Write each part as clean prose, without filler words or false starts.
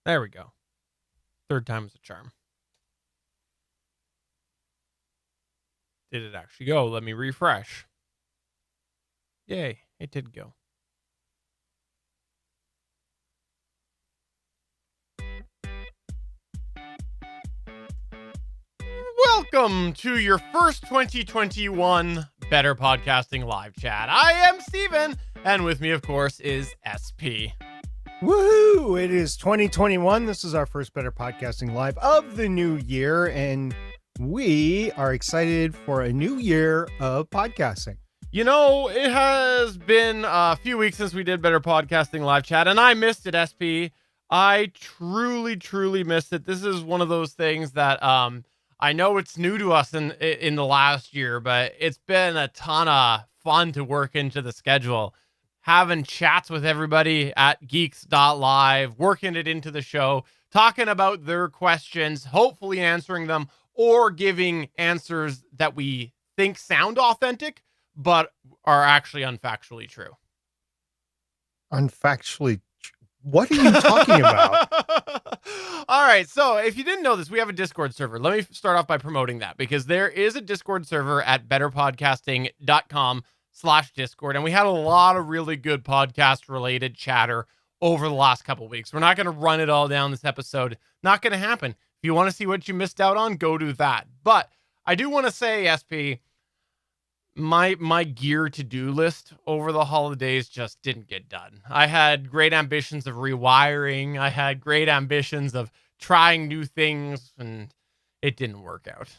There we go. Third time's a charm. Did it actually go? Let me refresh. Yay, it did go. Welcome to your first 2021 Better Podcasting Live Chat. I am Steven, and with me, of course, is SP. Woohoo! It is 2021. This is our first Better Podcasting Live of the new year, and we are excited for a new year of podcasting. You know, it has been a few weeks since we did Better Podcasting Live Chat, and I missed it, SP. I truly missed it. This is one of those things that I know it's new to us in the last year, but it's been a ton of fun to work into the schedule. Having chats with everybody at geeks.live, working it into the show, talking about their questions, hopefully answering them, or giving answers that we think sound authentic, but are actually unfactually true. Unfactually, what are you talking about? All right, so if you didn't know this, we have a Discord server. Let me start off by promoting that, because there is a Discord server at betterpodcasting.com/Discord, and we had a lot of really good podcast related chatter over the last couple weeks. We're not going to run it all down this episode. Not going to happen. If you want to see what you missed out on, go do that. But I do want to say, SP, my gear to-do list over the holidays just didn't get done. I had great ambitions of rewiring. I had great ambitions of trying new things, and it didn't work out.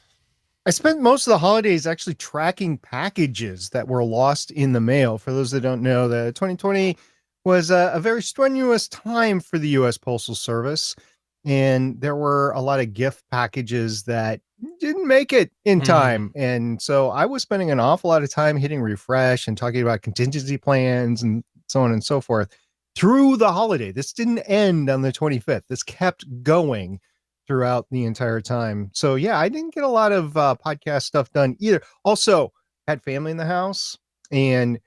I spent most of the holidays actually tracking packages that were lost in the mail. For those that don't know, the 2020 was a very strenuous time for the U.S. Postal Service, and there were a lot of gift packages that didn't make it in time. And so I was spending an awful lot of time hitting refresh and talking about contingency plans and so on and so forth through the holiday. This didn't end on the 25th. This kept going throughout the entire time. So yeah, I didn't get a lot of podcast stuff done either. Also had family in the house, and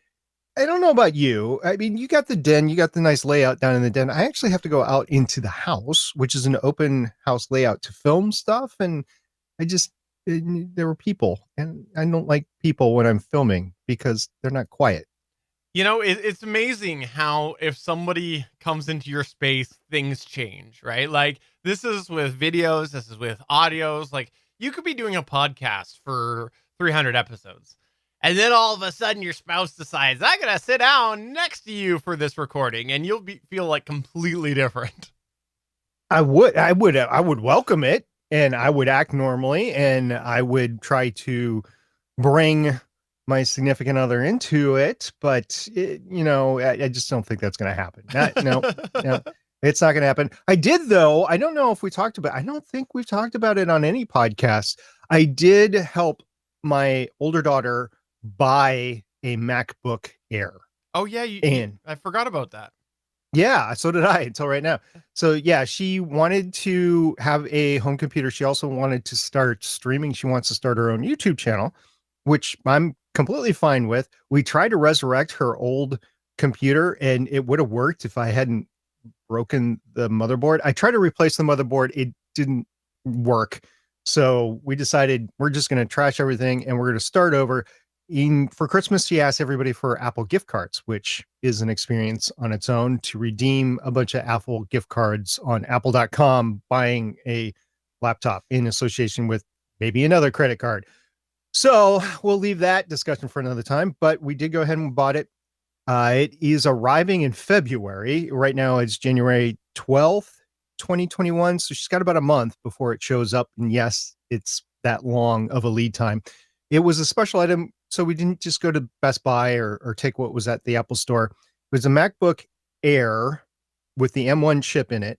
I don't know about you. I mean, you got the den, you got the nice layout down in the den. I actually have to go out into the house, which is an open house layout, to film stuff. And there were people, and I don't like people when I'm filming because they're not quiet. You know, it's amazing how if somebody comes into your space, things change, right? Like, this is with videos, this is with audios. Like, you could be doing a podcast for 300 episodes, and then all of a sudden your spouse decides, I'm going to sit down next to you for this recording, and you'll feel like completely different. I would welcome it, and I would act normally, and I would try to bring my significant other into it, but I just don't think that's going to happen. No, it's not going to happen. I did, though. I don't know if we talked about, I don't think we've talked about it on any podcast. I did help my older daughter buy a MacBook Air. Oh yeah. I forgot about that. Yeah, so did I until right now. So yeah, she wanted to have a home computer. She also wanted to start streaming. She wants to start her own YouTube channel, which I'm completely fine with. We tried to resurrect her old computer, and it would have worked if I hadn't broken the motherboard. I tried to replace the motherboard. It didn't work. So we decided we're just going to trash everything, and we're going to start over. For Christmas, she asked everybody for Apple gift cards, which is an experience on its own, to redeem a bunch of Apple gift cards on apple.com, buying a laptop in association with maybe another credit card. So we'll leave that discussion for another time, but we did go ahead and bought it. It is arriving in February. Right now it's January 12th, 2021. So she's got about a month before it shows up. And yes, it's that long of a lead time. It was a special item, so we didn't just go to Best Buy or take what was at the Apple store. It was a MacBook Air with the M1 chip in it.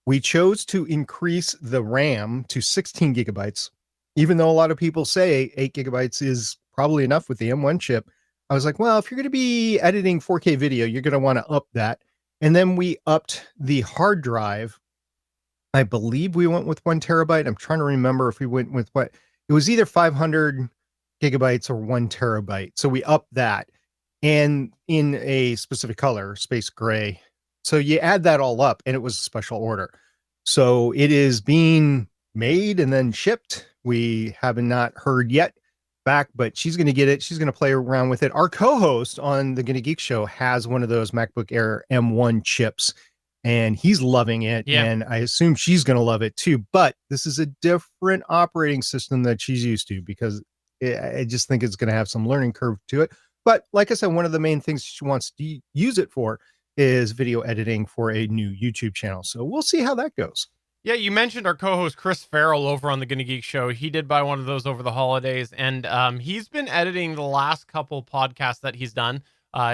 We chose to increase the RAM to 16 gigabytes, even though a lot of people say 8 gigabytes is probably enough with the M1 chip. I was like, well, if you're going to be editing 4K video, you're going to want to up that. And then we upped the hard drive. I believe we went with 1 terabyte. I'm trying to remember if we went with what. It was either 500 gigabytes or 1 terabyte. So we upped that, and in a specific color, space gray. So you add that all up, and it was a special order. So it is being made and then shipped. We have not heard yet back, but she's going to get it. She's going to play around with it. Our co-host on the Gonna Geek Show has one of those MacBook Air M1 chips, and he's loving it. Yeah. And I assume she's going to love it too. But this is a different operating system that she's used to, because I just think it's going to have some learning curve to it. But like I said, one of the main things she wants to use it for is video editing for a new YouTube channel. So we'll see how that goes. Yeah, you mentioned our co-host Chris Farrell over on the Gonna Geek Show. He did buy one of those over the holidays, and he's been editing the last couple podcasts that he's done.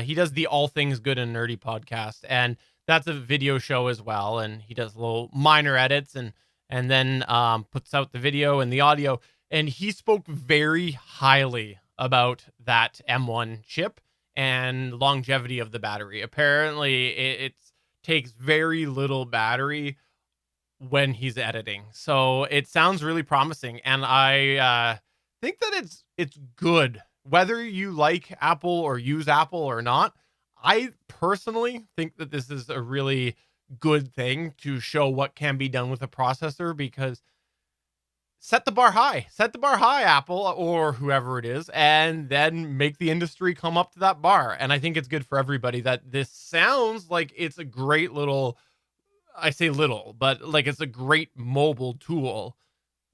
He does the All Things Good and Nerdy podcast, and that's a video show as well. And he does little minor edits and then puts out the video and the audio. And he spoke very highly about that M1 chip and longevity of the battery. Apparently, it takes very little battery when he's editing. So it sounds really promising. And I think that it's good. Whether you like Apple or use Apple or not, I personally think that this is a really good thing to show what can be done with a processor, because set the bar high. Set the bar high, Apple or whoever it is, and then make the industry come up to that bar. And I think it's good for everybody that this sounds like it's a great little, I say little, but like it's a great mobile tool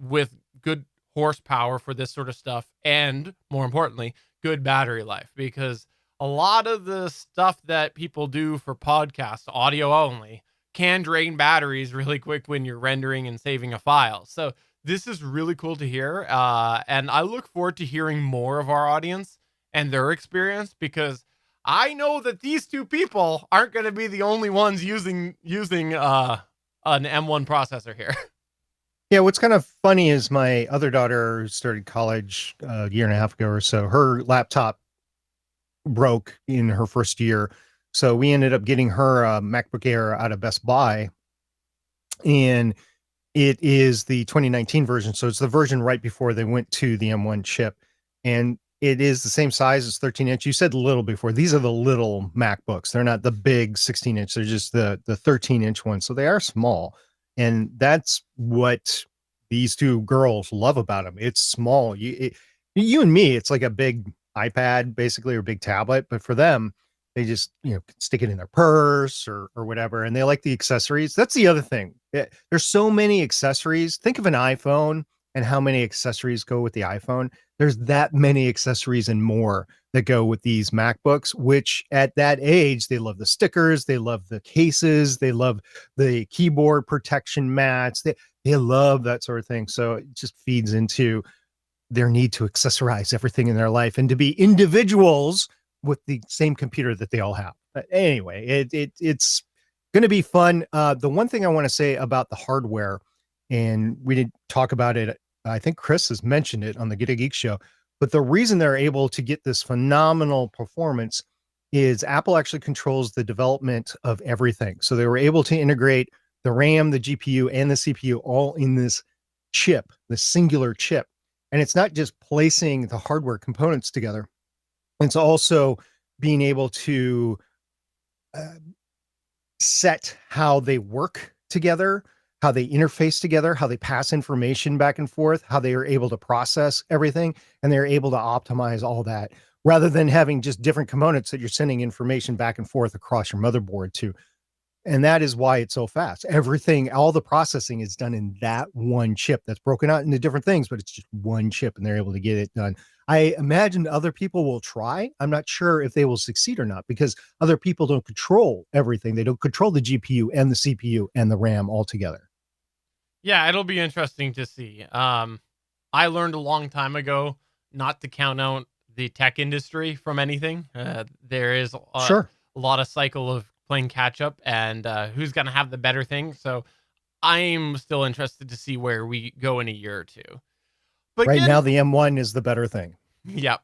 with good horsepower for this sort of stuff, and more importantly, good battery life, because a lot of the stuff that people do for podcasts, audio only, can drain batteries really quick when you're rendering and saving a file. So this is really cool to hear, and I look forward to hearing more of our audience and their experience, because I know that these two people aren't going to be the only ones using an M1 processor here. Yeah, what's kind of funny is my other daughter, who started college a year and a half ago or so, her laptop broke in her first year. So we ended up getting her a MacBook Air out of Best Buy. And it is the 2019 version. So it's the version right before they went to the M1 chip. And it is the same size as 13-inch. You said little before. These are the little MacBooks. They're not the big 16-inch. They're just the 13-inch ones. So they are small. And that's what these two girls love about them. It's small. You and me, it's like a big iPad, basically, or big tablet. But for them, they just, stick it in their purse or whatever. And they like the accessories. That's the other thing. There's so many accessories. Think of an iPhone and how many accessories go with the iPhone. There's that many accessories and more that go with these MacBooks, which at that age, they love the stickers, they love the cases, they love the keyboard protection mats. They love that sort of thing. So it just feeds into their need to accessorize everything in their life and to be individuals with the same computer that they all have. But anyway, it's going to be fun. The one thing I want to say about the hardware, and we didn't talk about it, I think Chris has mentioned it on the Get a Geek Show, but the reason they're able to get this phenomenal performance is Apple actually controls the development of everything. So they were able to integrate the RAM, the GPU, and the CPU all in this chip, the singular chip. And it's not just placing the hardware components together. It's also being able to set how they work together, how they interface together, how they pass information back and forth, how they are able to process everything, and they're able to optimize all that rather than having just different components that you're sending information back and forth across your motherboard to. And that is why it's so fast. Everything, all the processing is done in that one chip that's broken out into different things, but it's just one chip and they're able to get it done. I imagine other people will try. I'm not sure if they will succeed or not, because other people don't control everything. They don't control the GPU and the CPU and the RAM altogether. Yeah, it'll be interesting to see. I learned a long time ago not to count out the tech industry from anything. There is Sure. a lot of cycle of playing catch up and who's going to have the better thing. So I'm still interested to see where we go in a year or two. But right now, the M1 is the better thing. Yep.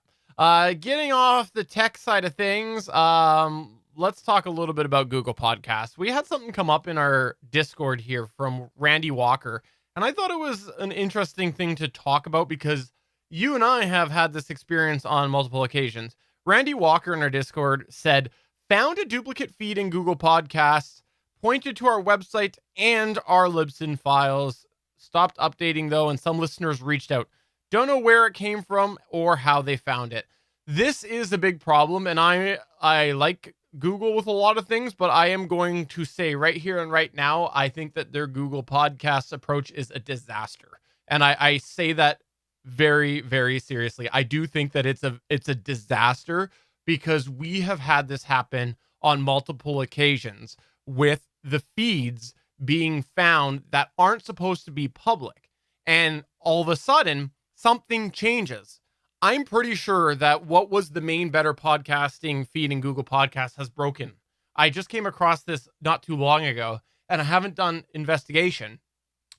Getting off the tech side of things, let's talk a little bit about Google Podcasts. We had something come up in our Discord here from Randy Walker, and I thought it was an interesting thing to talk about because you and I have had this experience on multiple occasions. Randy Walker in our Discord said, found a duplicate feed in Google Podcasts, pointed to our website and our Libsyn files. Stopped updating though, and some listeners reached out. Don't know where it came from or how they found it. This is a big problem, and I like Google with a lot of things, but I am going to say right here and right now, I think that their Google Podcasts approach is a disaster. And I say that very, very seriously. I do think that it's a disaster because we have had this happen on multiple occasions with the feeds being found that aren't supposed to be public. And all of a sudden, something changes. I'm pretty sure that what was the main Better Podcasting feed in Google Podcasts has broken. I just came across this not too long ago, and I haven't done investigation,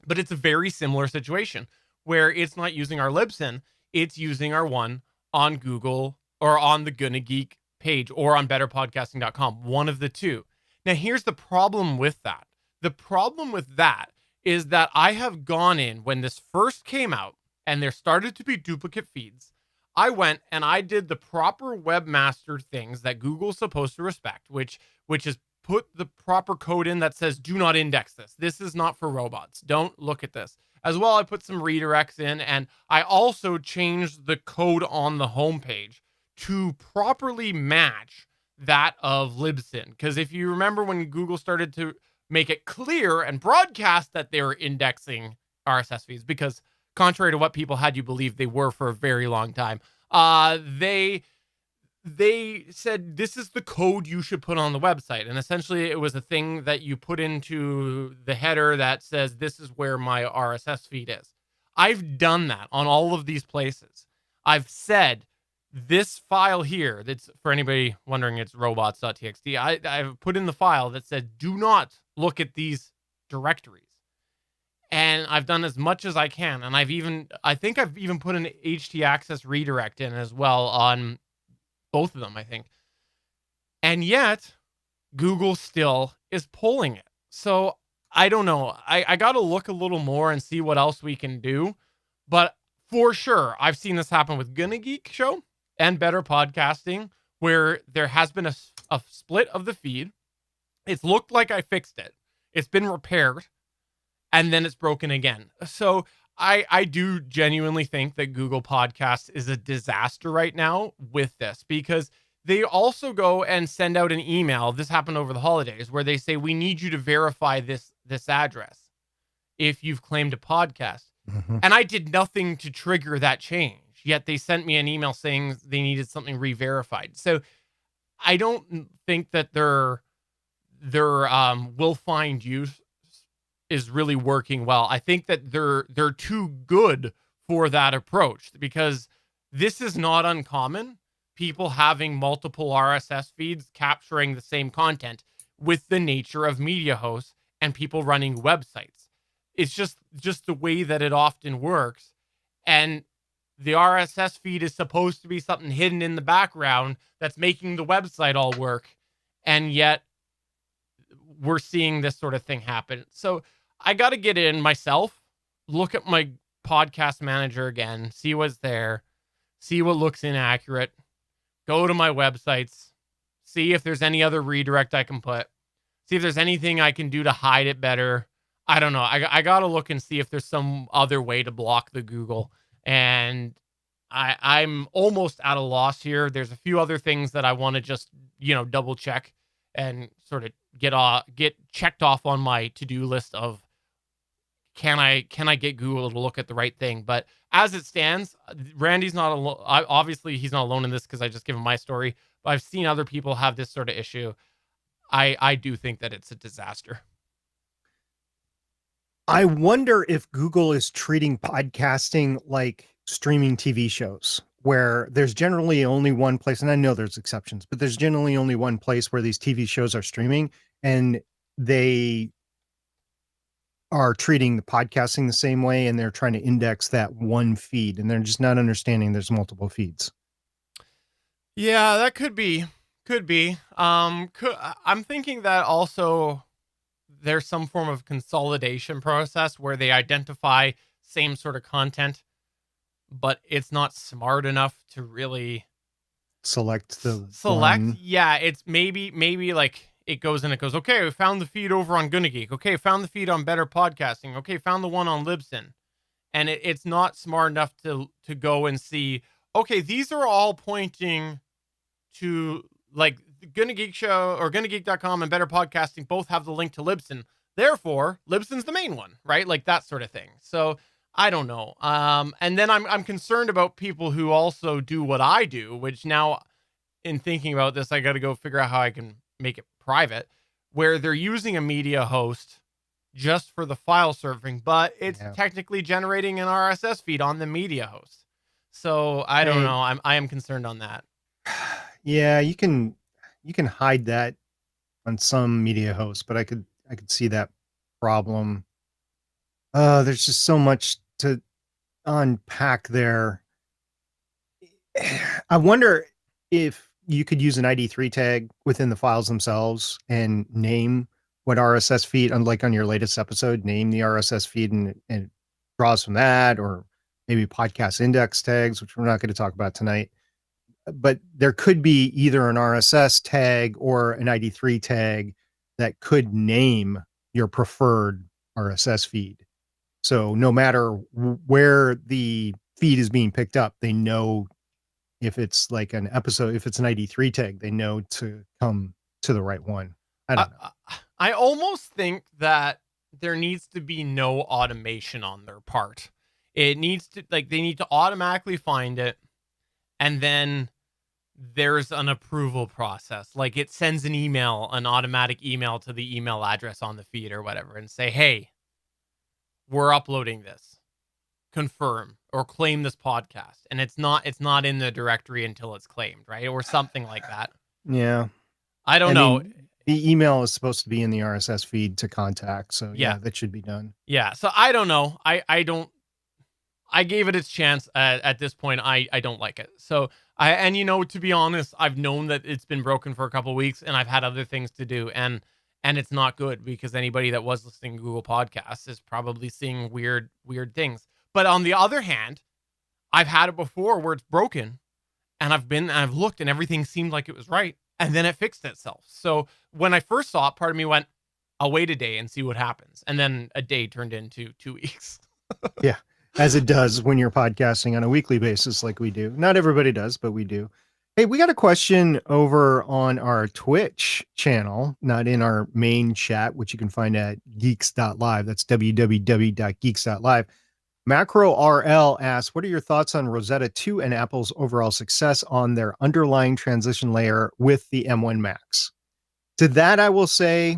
but it's a very similar situation where it's not using our Libsyn, it's using our one on Google or on the Gonna Geek page or on betterpodcasting.com, one of the two. Now, here's the problem with that. The problem with that is that I have gone in when this first came out and there started to be duplicate feeds. I went and I did the proper webmaster things that Google's supposed to respect, which is put the proper code in that says, do not index this. This is not for robots. Don't look at this. As well, I put some redirects in, and I also changed the code on the homepage to properly match that of Libsyn. Because if you remember when Google started to make it clear and broadcast that they were indexing RSS feeds, because contrary to what people had you believe they were for a very long time, they said this is the code you should put on the website. And essentially it was a thing that you put into the header that says this is where my RSS feed is. I've done that on all of these places. I've said this file here, that's for anybody wondering, it's robots.txt. I've put in the file that said do not look at these directories. And I've done as much as I can. And I think I've even put an htaccess redirect in as well on both of them, I think. And yet Google still is pulling it. So I don't know. I got to look a little more and see what else we can do. But for sure, I've seen this happen with Gonna Geek Show and Better Podcasting, where there has been a split of the feed. It's looked like I fixed it. It's been repaired. And then it's broken again. So I do genuinely think that Google Podcasts is a disaster right now with this, because they also go and send out an email. This happened over the holidays where they say, we need you to verify this address if you've claimed a podcast. Mm-hmm. And I did nothing to trigger that change, yet they sent me an email saying they needed something re-verified. So I don't think that their will find you is really working well. I think that they're too good for that approach, because this is not uncommon. People having multiple RSS feeds capturing the same content with the nature of media hosts and people running websites. It's just the way that it often works. And the RSS feed is supposed to be something hidden in the background that's making the website all work. And yet we're seeing this sort of thing happen. So I got to get in myself, look at my podcast manager again, see what's there, see what looks inaccurate, go to my websites, see if there's any other redirect I can put, see if there's anything I can do to hide it better. I don't know. I got to look and see if there's some other way to block the Google. And I'm almost at a loss here. There's a few other things that I want to just, double check and sort of get checked off on my to-do list of, can I get Google to look at the right thing? But as it stands, Randy's not alone. Obviously, he's not alone in this because I just give him my story. But I've seen other people have this sort of issue. I do think that it's a disaster. I wonder if Google is treating podcasting like streaming TV shows, where there's generally only one place, and I know there's exceptions, but there's generally only one place where these TV shows are streaming, and they are treating the podcasting the same way, and they're trying to index that one feed, and they're just not understanding there's multiple feeds. Yeah, that could be. I'm thinking that also there's some form of consolidation process where they identify same sort of content, but it's not smart enough to really select. One. Yeah, it's maybe like it goes and it goes, okay, we found the feed over on Gonna Geek. Okay, found the feed on Better Podcasting. Okay, found the one on Libsyn. And it's not smart enough to go and see, okay, these are all pointing to like the Gonna Geek Show or GonnaGeek.com and Better Podcasting both have the link to Libsyn. Therefore, Libsyn's the main one, right? Like that sort of thing. So I don't know. And then I'm concerned about people who also do what I do, which now in thinking about this, I got to go figure out how I can make it private, where they're using a media host just for the file surfing, but it's technically generating an RSS feed on the media host. So I don't know. I am concerned on that. Yeah, you can hide that on some media hosts, but I could see that problem. There's just so much to unpack there. I wonder if you could use an ID3 tag within the files themselves and name what RSS feed, unlike on your latest episode, name the RSS feed and draws from that, or maybe podcast index tags, which we're not going to talk about tonight. But there could be either an RSS tag or an ID3 tag that could name your preferred RSS feed. So no matter where the feed is being picked up, they know if it's like an episode, if it's an ID3 tag, they know to come to the right one. I don't know. I almost think that there needs to be no automation on their part. It needs to, like, they need to automatically find it, and then there's an approval process. Like it sends an email, an automatic email to the email address on the feed or whatever, and say, hey, we're uploading this. Confirm or claim this podcast. And it's not in the directory until it's claimed, right? Or something like that. Yeah. I don't know. The email is supposed to be in the RSS feed to contact. So yeah, that should be done. Yeah. So I don't know. I gave it its chance. At this point, I don't like it. So to be honest, I've known that it's been broken for a couple of weeks and I've had other things to do. And it's not good because anybody that was listening to Google Podcasts is probably seeing weird things. But on the other hand, I've had it before where it's broken and I've looked and everything seemed like it was right. And then it fixed itself. So when I first saw it, part of me went, I'll wait a day and see what happens. And then a day turned into 2 weeks. Yeah, as it does when you're podcasting on a weekly basis like we do. Not everybody does, but we do. Hey, we got a question over on our Twitch channel, not in our main chat, which you can find at geeks.live. That's www.geeks.live. Macro RL asks, what are your thoughts on Rosetta 2 and Apple's overall success on their underlying transition layer with the M1 Max? To that, I will say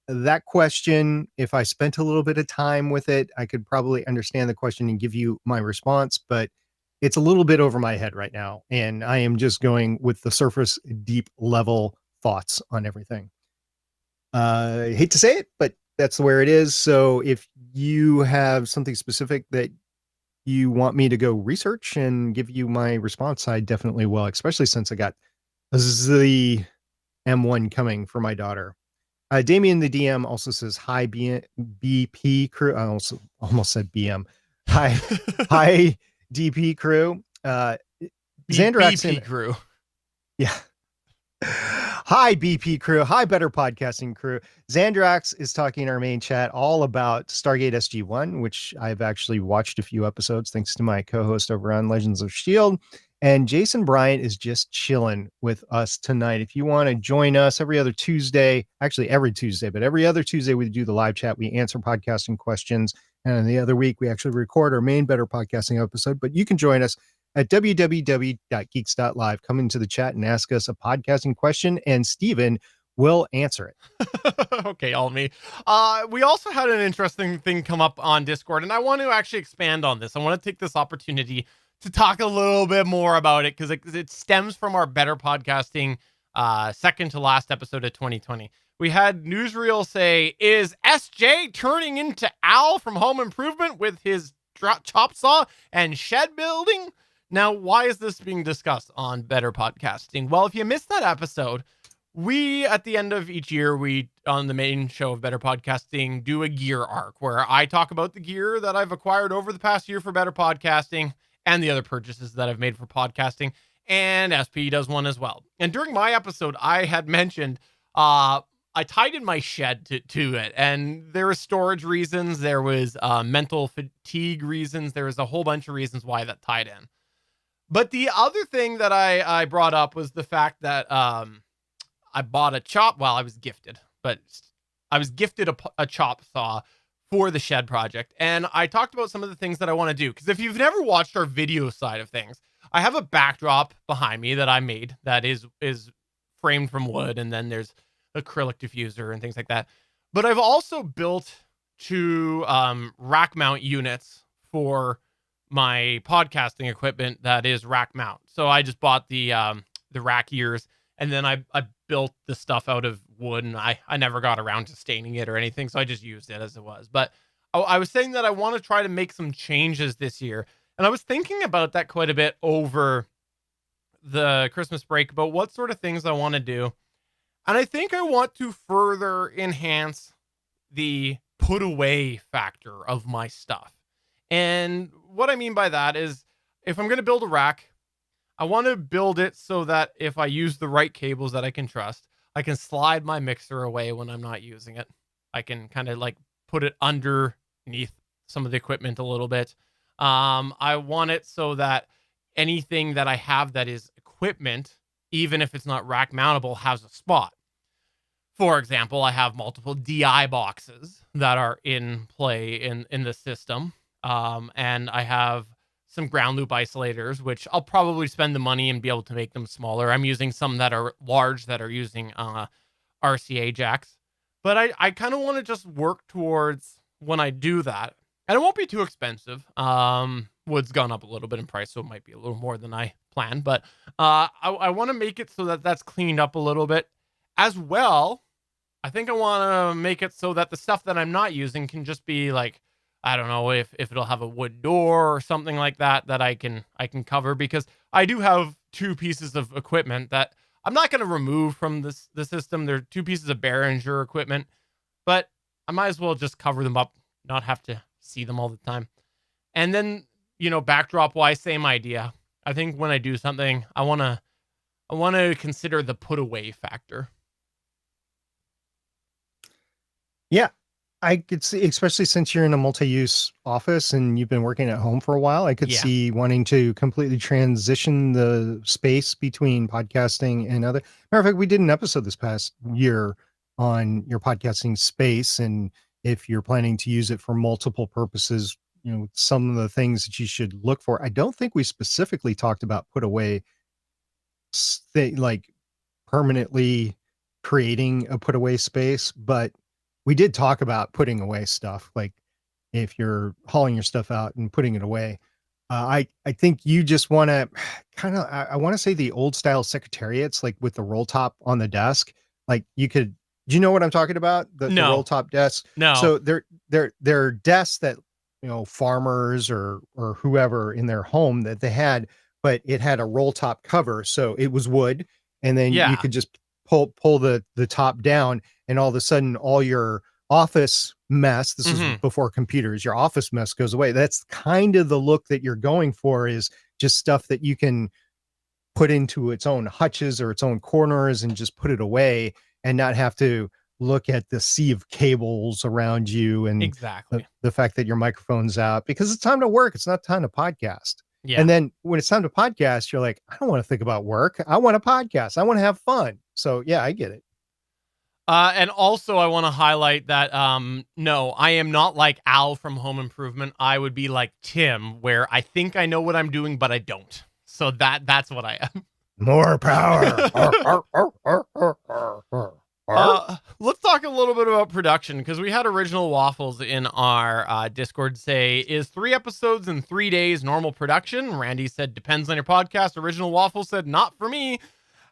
that question, if I spent a little bit of time with it, I could probably understand the question and give you my response, but it's a little bit over my head right now. And I am just going with the surface deep level thoughts on everything. I hate to say it, but that's where it is. So if you have something specific that you want me to go research and give you my response, I definitely will, especially since I got the M1 coming for my daughter. Damien the DM also says, hi, BP crew. I also almost said BM. Hi, DP crew. BP crew. Yeah. Hi, BP crew. Hi, Better Podcasting crew. Xandrax is talking in our main chat all about Stargate SG-1, which I've actually watched a few episodes thanks to my co-host over on Legends of S.H.I.E.L.D. And Jason Bryant is just chilling with us tonight. If you want to join us every other Tuesday, actually every Tuesday, but every other Tuesday we do the live chat. We answer podcasting questions. And the other week we actually record our main Better Podcasting episode. But you can join us at www.geeks.live. Come into the chat and ask us a podcasting question, and Steven will answer it. Okay, all me. We also had an interesting thing come up on Discord, and I want to actually expand on this. I want to take this opportunity to talk a little bit more about it because it stems from our Better Podcasting second to last episode of 2020. We had Newsreel say, is SJ turning into Al from Home Improvement with his chop saw and shed building? Now, why is this being discussed on Better Podcasting? Well, if you missed that episode, we, at the end of each year, we, on the main show of Better Podcasting, do a gear arc where I talk about the gear that I've acquired over the past year for Better Podcasting and the other purchases that I've made for podcasting, and SP does one as well. And during my episode, I had mentioned I tied in my shed to it, and there was storage reasons, there was mental fatigue reasons, there was a whole bunch of reasons why that tied in. But the other thing that I brought up was the fact that I bought a chop. Well, I was gifted, but I was gifted a chop saw for the shed project, and I talked about some of the things that I want to do. Because if you've never watched our video side of things, I have a backdrop behind me that I made that is framed from wood, and then there's acrylic diffuser and things like that. But I've also built two rack mount units for my podcasting equipment that is rack mount. So I just bought the rack ears, and then I built the stuff out of wood, and I never got around to staining it or anything, so I just used it as it was. But I was saying that I want to try to make some changes this year, and I was thinking about that quite a bit over the Christmas break about what sort of things I want to do. And I think I want to further enhance the put away factor of my stuff. And what I mean by that is, if I'm going to build a rack, I want to build it so that if I use the right cables that I can trust, I can slide my mixer away when I'm not using it. I can kind of like put it underneath some of the equipment a little bit. I want it so that anything that I have that is equipment, even if it's not rack mountable, has a spot. For example, I have multiple DI boxes that are in play in the system. And I have some ground loop isolators, which I'll probably spend the money and be able to make them smaller. I'm using some that are large that are using RCA jacks. But I kind of want to just work towards when I do that. And it won't be too expensive. Wood's gone up a little bit in price, so it might be a little more than I planned. But I want to make it so that that's cleaned up a little bit. As well, I think I want to make it so that the stuff that I'm not using can just be like, I don't know if it'll have a wood door or something like that I can cover, because I do have two pieces of equipment that I'm not going to remove from the system. They're two pieces of Behringer equipment, but I might as well just cover them up, not have to see them all the time. And then, backdrop wise, same idea. I think when I do something, I want to consider the put away factor. Yeah, I could see, especially since you're in a multi-use office and you've been working at home for a while, I could see wanting to completely transition the space between podcasting and other. Matter of fact, we did an episode this past year on your podcasting space, and if you're planning to use it for multiple purposes, some of the things that you should look for. I don't think we specifically talked about put away, like permanently creating a put away space, but we did talk about putting away stuff, like if you're hauling your stuff out and putting it away. I think you just want to I want to say the old style secretariats, like with the roll top on the desk. Like do you know what I'm talking about? The roll top desks. No. So they're desks that, farmers or whoever in their home that they had, but it had a roll top cover. So it was wood, and then you could just pull the top down, and all of a sudden all your office mess, this is before computers, your office mess goes away. That's kind of the look that you're going for, is just stuff that you can put into its own hutches or its own corners and just put it away and not have to look at the sea of cables around you, and exactly the fact that your microphone's out, because it's time to work. It's not time to podcast. Yeah. And then when it's time to podcast, you're like, I don't want to think about work. I want to podcast. I want to have fun. So yeah, I get it. And also I want to highlight that, no, I am not like Al from Home Improvement. I would be like Tim, where I think I know what I'm doing, but I don't. So that's what I am. More power. Let's talk a little bit about production, because we had Original Waffles in our Discord say, is 3 episodes in 3 days normal production? Randy said, depends on your podcast. Original Waffles said, not for me.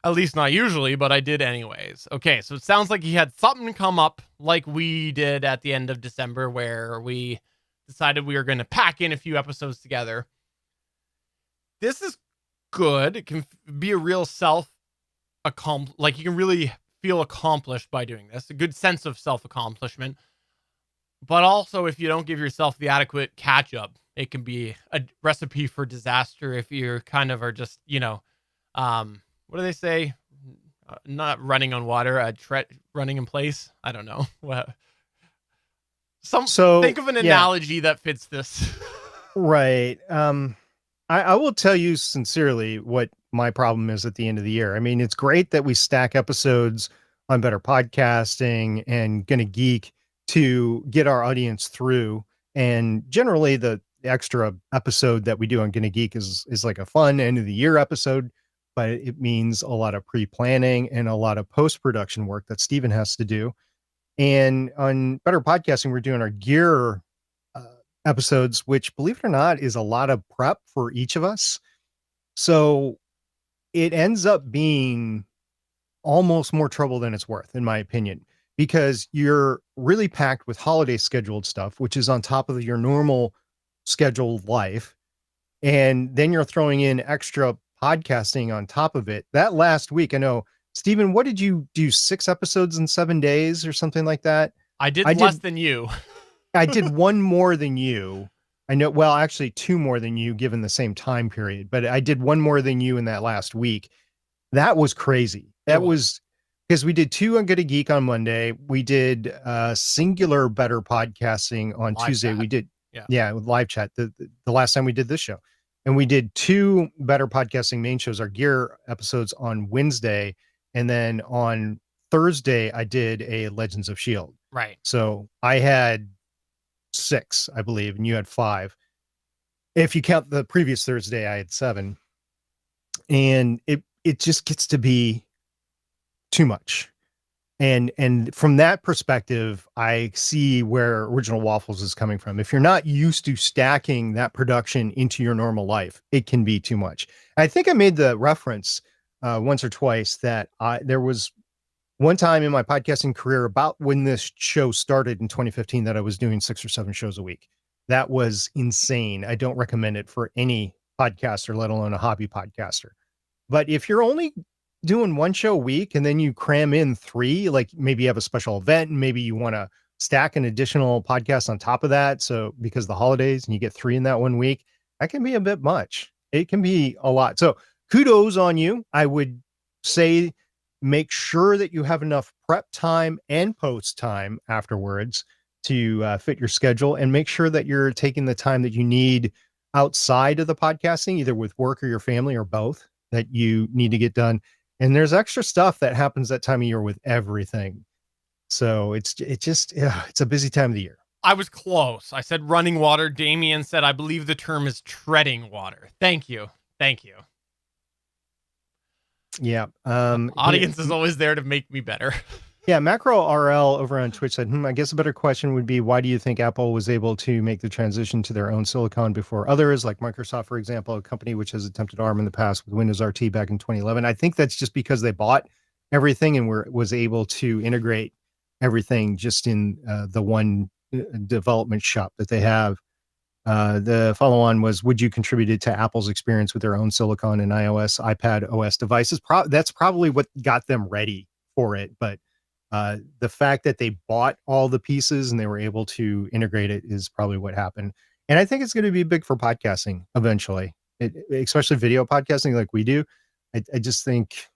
At least not usually, but I did anyways. Okay, so it sounds like he had something come up like we did at the end of December, where we decided we were going to pack in a few episodes together. This is good. It can be a real like you can really feel accomplished by doing this. A good sense of self-accomplishment. But also, if you don't give yourself the adequate catch-up, it can be a recipe for disaster if you kind of are just, what do they say? Not running on water, running in place. I don't know. So Think of an yeah, analogy that fits this. right. I will tell you sincerely what my problem is at the end of the year. I mean, it's great that we stack episodes on Better Podcasting and Gonna Geek to get our audience through. And generally, the extra episode that we do on Gonna Geek is like a fun end of the year episode, but it means a lot of pre-planning and a lot of post-production work that Steven has to do. And on Better Podcasting, we're doing our gear uh, episodes, which, believe it or not, is a lot of prep for each of us. So it ends up being almost more trouble than it's worth, in my opinion, because you're really packed with holiday scheduled stuff, which is on top of your normal scheduled life. And then you're throwing in extra podcasting on top of it. That last week, I know, Stephen, what did you do? 6 episodes in 7 days or something like that? I did I less did than you. I did one more than you. I know, well, actually two more than you given the same time period, but I did one more than you in that last week. That was crazy. It That was because we did two on Good a Geek on Monday. We did singular better podcasting on live Tuesday. chat. We did, Yeah. yeah, with live chat the last time we did this show. And we did two better podcasting main shows, our gear episodes on Wednesday. And then on Thursday, I did a Legends of Shield. Right. So I had 6, I believe, and you had 5. If you count the previous Thursday, I had 7. And it just gets to be too much. And from that perspective, I see where Original Waffles is coming from. If you're not used to stacking that production into your normal life, it can be too much. I think I made the reference once or twice that there was one time in my podcasting career about when this show started in 2015 that I was doing 6 or 7 shows a week. That was insane. I don't recommend it for any podcaster, let alone a hobby podcaster. But if you're only doing one show a week and then you cram in 3, like maybe you have a special event and maybe you want to stack an additional podcast on top of that. So because the holidays and you get 3 in that one week, that can be a bit much. It can be a lot. So kudos on you. I would say make sure that you have enough prep time and post time afterwards to fit your schedule, and make sure that you're taking the time that you need outside of the podcasting, either with work or your family or both, that you need to get done. And there's extra stuff that happens that time of year with everything. So it's a busy time of the year. I was close. I said running water. Damien said, I believe the term is treading water. Thank you. Thank you. Yeah. Audience is always there to make me better. Yeah, Macro RL over on Twitch said, I guess a better question would be, why do you think Apple was able to make the transition to their own silicon before others, like Microsoft, for example, a company which has attempted ARM in the past with Windows RT back in 2011? I think that's just because they bought everything and was able to integrate everything just in the one development shop that they have. The follow-on was, would you contributed to Apple's experience with their own silicon and iOS, iPad OS devices? That's probably what got them ready for it, but the fact that they bought all the pieces and they were able to integrate it is probably what happened. And I think it's going to be big for podcasting eventually, especially video podcasting like we do. I just think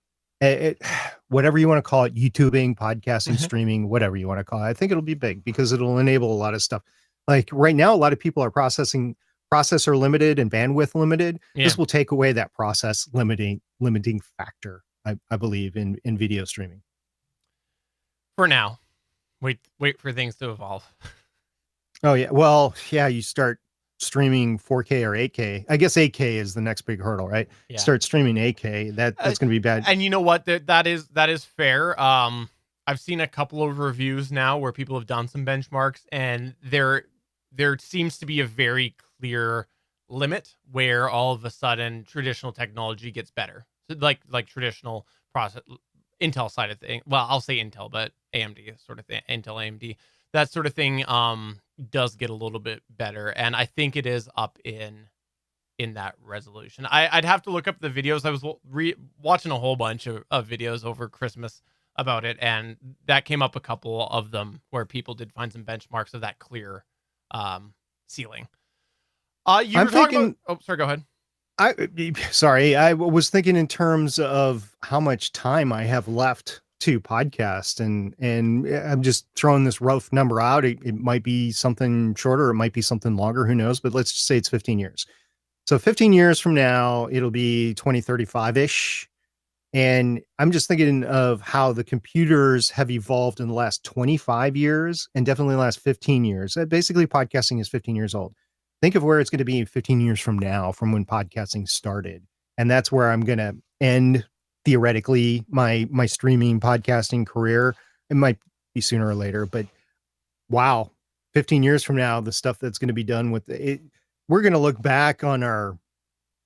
whatever you want to call it, YouTubing, podcasting, streaming, whatever you want to call it, I think it'll be big because it'll enable a lot of stuff. Like right now, a lot of people are processor limited and bandwidth limited. Yeah. This will take away that process limiting factor, I believe, in video streaming. For now, wait for things to evolve. Oh yeah, well, yeah, you start streaming 4K or 8K. I guess 8K is the next big hurdle, right? Yeah. Start streaming 8K. That's going to be bad. And you know what? That is fair. I've seen a couple of reviews now where people have done some benchmarks, and there seems to be a very clear limit where all of a sudden traditional technology gets better. So like traditional process. Intel side of thing. Well, I'll say Intel, but AMD sort of thing. Intel, AMD, that sort of thing does get a little bit better, and I think it is up in that resolution. I'd have to look up the videos. I was watching a whole bunch of videos over Christmas about it, and that came up a couple of them where people did find some benchmarks of that clear ceiling. You were talking about. Oh, sorry. Go ahead. Sorry, I was thinking in terms of how much time I have left to podcast, and I'm just throwing this rough number out. It might be something shorter, it might be something longer, who knows? But let's just say it's 15 years. So 15 years from now, it'll be 2035-ish. And I'm just thinking of how the computers have evolved in the last 25 years and definitely the last 15 years. Basically, podcasting is 15 years old. Think of where it's going to be 15 years from now, from when podcasting started. And that's where I'm going to end theoretically my streaming podcasting career. It might be sooner or later, but wow, 15 years from now, the stuff that's going to be done with it, we're going to look back on our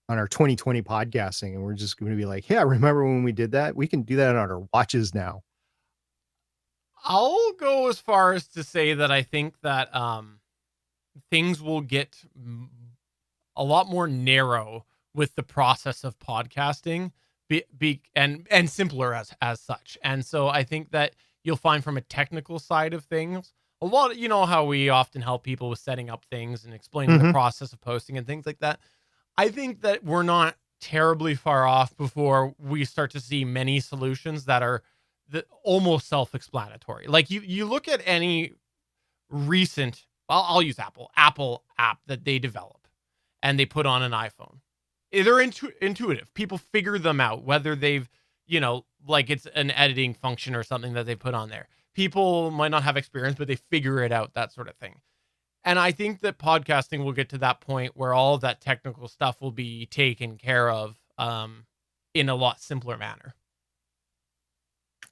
2020 podcasting, and we're just going to be like, yeah, remember when we did that? We can do that on our watches now. I'll go as far as to say that I think that things will get a lot more narrow with the process of podcasting, and simpler as such. And so I think that you'll find from a technical side of things, a lot of, you know, how we often help people with setting up things and explaining the process of posting and things like that. I think that we're not terribly far off before we start to see many solutions that are almost self-explanatory. Like you look at any recent, I'll use Apple app that they develop and they put on an iPhone. They're intuitive. People figure them out, whether they've, you know, like it's an editing function or something that they put on there. People might not have experience, but they figure it out, that sort of thing. And I think that podcasting will get to that point where all of that technical stuff will be taken care of in a lot simpler manner.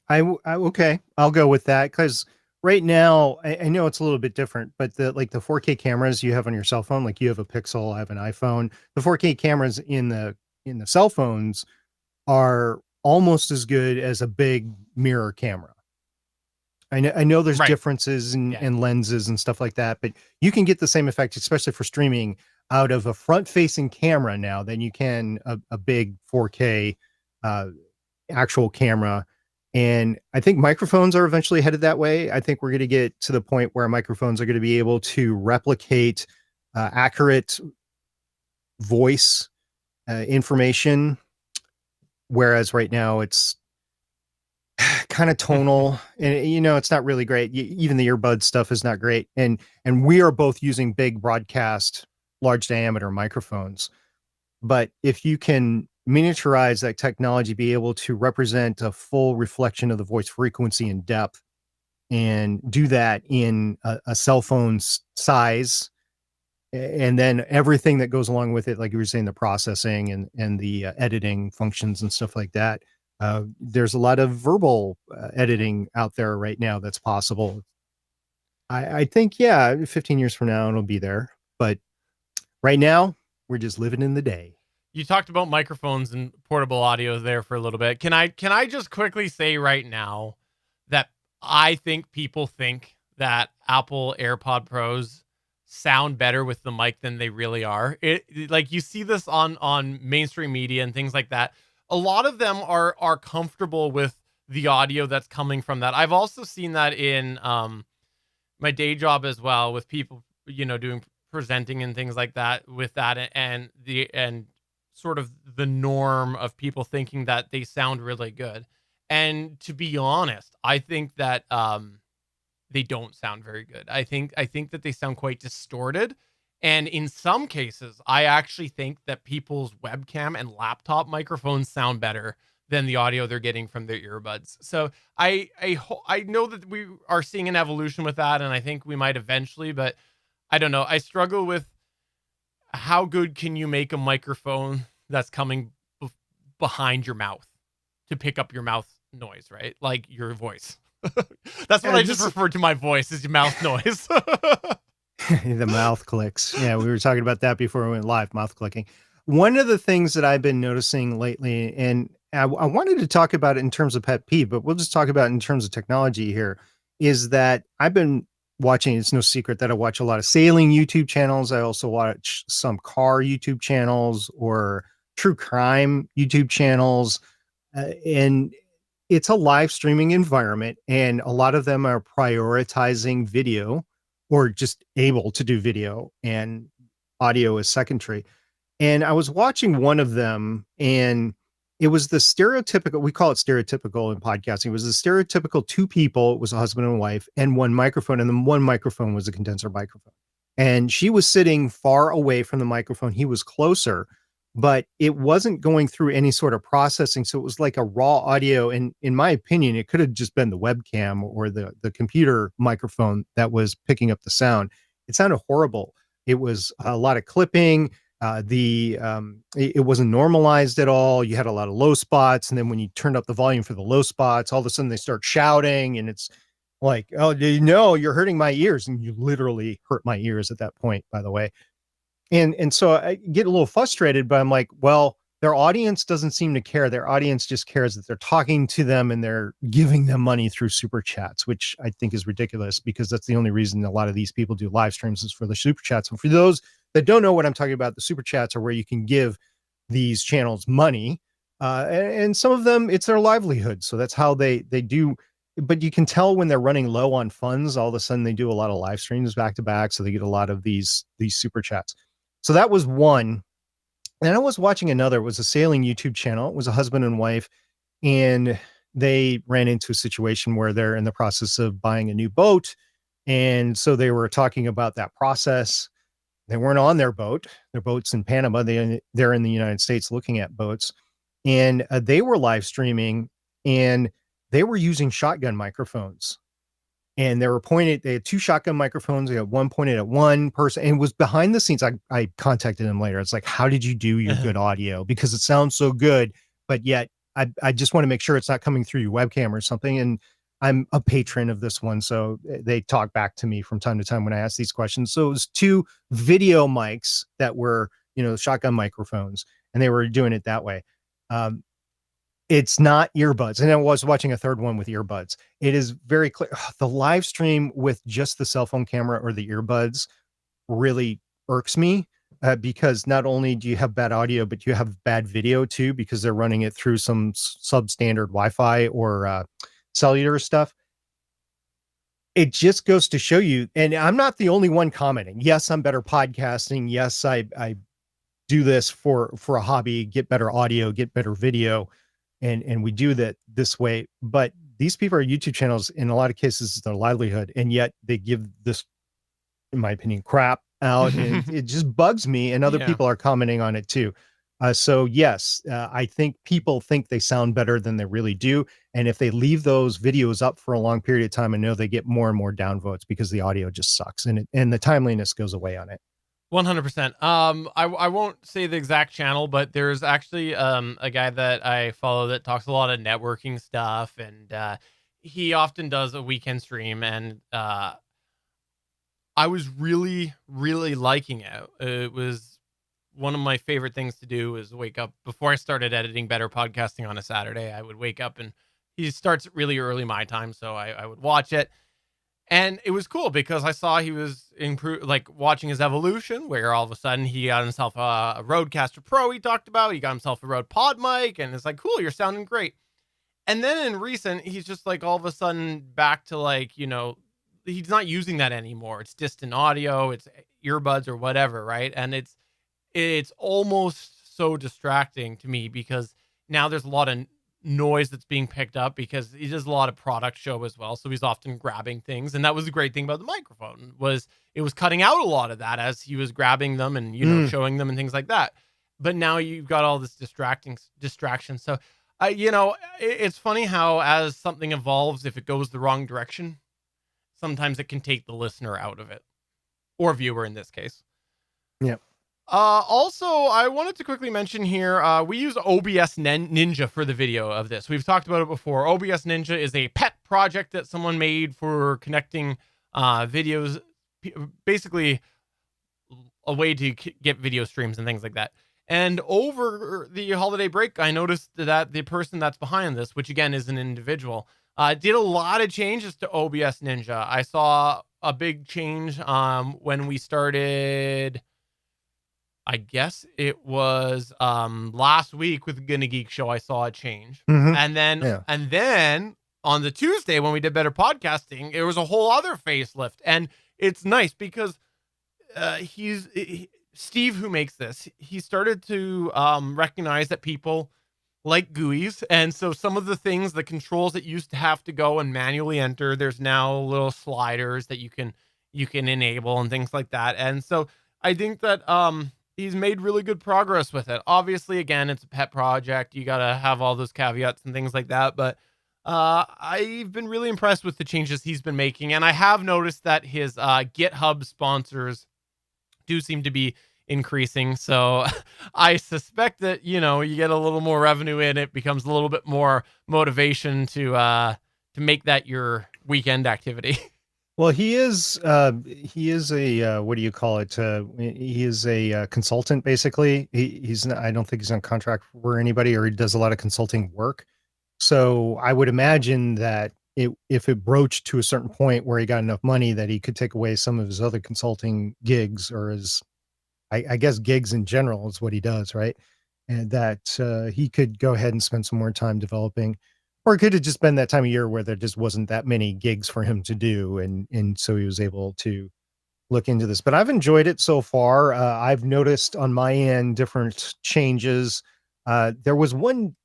Okay, I'll go with that, because right now I know it's a little bit different, but the 4K cameras you have on your cell phone, like you have a Pixel, I have an iPhone. The 4K cameras in the cell phones are almost as good as a big mirror camera. I know there's differences in lenses and stuff like that, but you can get the same effect, especially for streaming, out of a front-facing camera now than you can a big 4K actual camera. And I think microphones are eventually headed that way. I think we're going to get to the point where microphones are going to be able to replicate accurate voice information, whereas right now it's kind of tonal, and you know, it's not really great. Even the earbud stuff is not great. And we are both using big broadcast, large diameter microphones. But if you can miniaturize that technology, be able to represent a full reflection of the voice frequency and depth, and do that in a cell phone's size, and then everything that goes along with it, like you were saying, the processing and the editing functions and stuff like that. There's a lot of verbal editing out there right now that's possible. I think, yeah, 15 years from now it'll be there, but right now we're just living in the day. You talked about microphones and portable audio there for a little bit. Can I just quickly say right now that I think people think that Apple AirPod Pros sound better with the mic than they really are. Like you see this on mainstream media and things like that. A lot of them are comfortable with the audio that's coming from that. I've also seen that in my day job as well, with people, you know, doing presenting and things like that with that, and sort of the norm of people thinking that they sound really good. And to be honest, I think that they don't sound very good. I think that they sound quite distorted. And in some cases, I actually think that people's webcam and laptop microphones sound better than the audio they're getting from their earbuds. So I know that we are seeing an evolution with that, and I think we might eventually, but I don't know. I struggle with how good can you make a microphone that's coming behind your mouth to pick up your mouth noise, right? Like your voice. That's what I just referred to my voice as your mouth noise. The mouth clicks. Yeah, we were talking about that before we went live, mouth clicking. One of the things that I've been noticing lately, and I wanted to talk about it in terms of pet peeve, but we'll just talk about it in terms of technology here, is that I've been watching, it's no secret that I watch a lot of sailing YouTube channels. I also watch some car YouTube channels or true crime YouTube channels. And it's a live streaming environment, and a lot of them are prioritizing video, or just able to do video, and audio is secondary. And I was watching one of them, and it was the stereotypical, we call it stereotypical in podcasting. It was the stereotypical two people, it was a husband and wife, and one microphone. And then one microphone was a condenser microphone. And she was sitting far away from the microphone. He was closer, but it wasn't going through any sort of processing. So it was like a raw audio. And in my opinion, it could have just been the webcam or the computer microphone that was picking up the sound. It sounded horrible. It was a lot of clipping. It wasn't normalized at all. You had a lot of low spots, and then when you turned up the volume for the low spots, all of a sudden they start shouting, and it's like, oh, you're hurting my ears, and you literally hurt my ears at that point, by the way. And so I get a little frustrated, but I'm like, well, their audience doesn't seem to care. Their audience just cares that they're talking to them and they're giving them money through super chats, which I think is ridiculous, because that's the only reason a lot of these people do live streams is for the super chats. And for those that don't know what I'm talking about, the super chats are where you can give these channels money. And some of them, it's their livelihood. So that's how they do. But you can tell when they're running low on funds, all of a sudden they do a lot of live streams back to back. So they get a lot of these super chats. So that was one. And I was watching another. It was a sailing YouTube channel. It was a husband and wife, and they ran into a situation where they're in the process of buying a new boat. And so they were talking about that process. They weren't on their boat. Their boat's in Panama. They're in the United States looking at boats. And they were live streaming, and they were using shotgun microphones. And they had two shotgun microphones. They had one pointed at one person, and it was behind the scenes. I contacted them later. It's like, how did you do your good audio? Because it sounds so good, but yet I just want to make sure it's not coming through your webcam or something. And I'm a patron of this one, so they talk back to me from time to time when I ask these questions. So it was two video mics that were, shotgun microphones, and they were doing it that way. It's not earbuds. And I was watching a third one with earbuds. It is very clear. The live stream with just the cell phone camera or the earbuds really irks me, because not only do you have bad audio, but you have bad video too, because they're running it through some substandard Wi-Fi or cellular stuff. It just goes to show you, and I'm not the only one commenting. Yes, I'm better podcasting. Yes, I do this for a hobby, get better audio, get better video. And we do that this way, but these people are YouTube channels. In a lot of cases, it's their livelihood. And yet they give this, in my opinion, crap out. And it just bugs me. And other people are commenting on it too. So yes, I think people think they sound better than they really do. And if they leave those videos up for a long period of time, I know they get more and more downvotes because the audio just sucks, and the timeliness goes away on it. 100%. I won't say the exact channel, but there's actually a guy that I follow that talks a lot of networking stuff, and he often does a weekend stream, and I was really, really liking it. It was one of my favorite things to do is wake up before I started editing Better Podcasting on a Saturday. I would wake up, and he starts really early my time, so I would watch it. And it was cool because I saw he was watching his evolution, where all of a sudden he got himself a Rodecaster Pro he talked about. He got himself a Rode Pod mic, and it's like, cool, you're sounding great. And then in recent, he's just like all of a sudden back to he's not using that anymore. It's distant audio, it's earbuds or whatever, right? And it's almost so distracting to me because now there's a lot of noise that's being picked up because he does a lot of product show as well, so he's often grabbing things. And that was the great thing about the microphone, was it was cutting out a lot of that as he was grabbing them and showing them and things like that. But now you've got all this distraction. So it's funny how as something evolves, if it goes the wrong direction, sometimes it can take the listener out of it, or viewer in this case. Yeah. Also, I wanted to quickly mention here, we use OBS Ninja for the video of this. We've talked about it before. OBS Ninja is a pet project that someone made for connecting videos, basically a way to get video streams and things like that. And over the holiday break, I noticed that the person that's behind this, which again is an individual, did a lot of changes to OBS Ninja. I saw a big change when we started, I guess it was last week with Gonna Geek Show. I saw a change. And then on the Tuesday when we did Better Podcasting, it was a whole other facelift. And it's nice because Steve, who makes this, he started to recognize that people like GUIs, and so some of the things, the controls that used to have to go and manually enter, there's now little sliders that you can enable and things like that. And so I think that he's made really good progress with it. Obviously, again, it's a pet project. You got to have all those caveats and things like that, but I've been really impressed with the changes he's been making, and I have noticed that his GitHub sponsors do seem to be increasing. So I suspect that, you get a little more revenue in, it becomes a little bit more motivation to make that your weekend activity. Well, he is a what do you call it? He is a consultant basically. He's not, I don't think he's on contract for anybody, or he does a lot of consulting work. So I would imagine that if it broached to a certain point where he got enough money that he could take away some of his other consulting gigs, or his, I guess gigs in general is what he does, right? And that he could go ahead and spend some more time developing, or it could have just been that time of year where there just wasn't that many gigs for him to do, and so he was able to look into this. But I've enjoyed it so far. I've noticed on my end different changes. There was one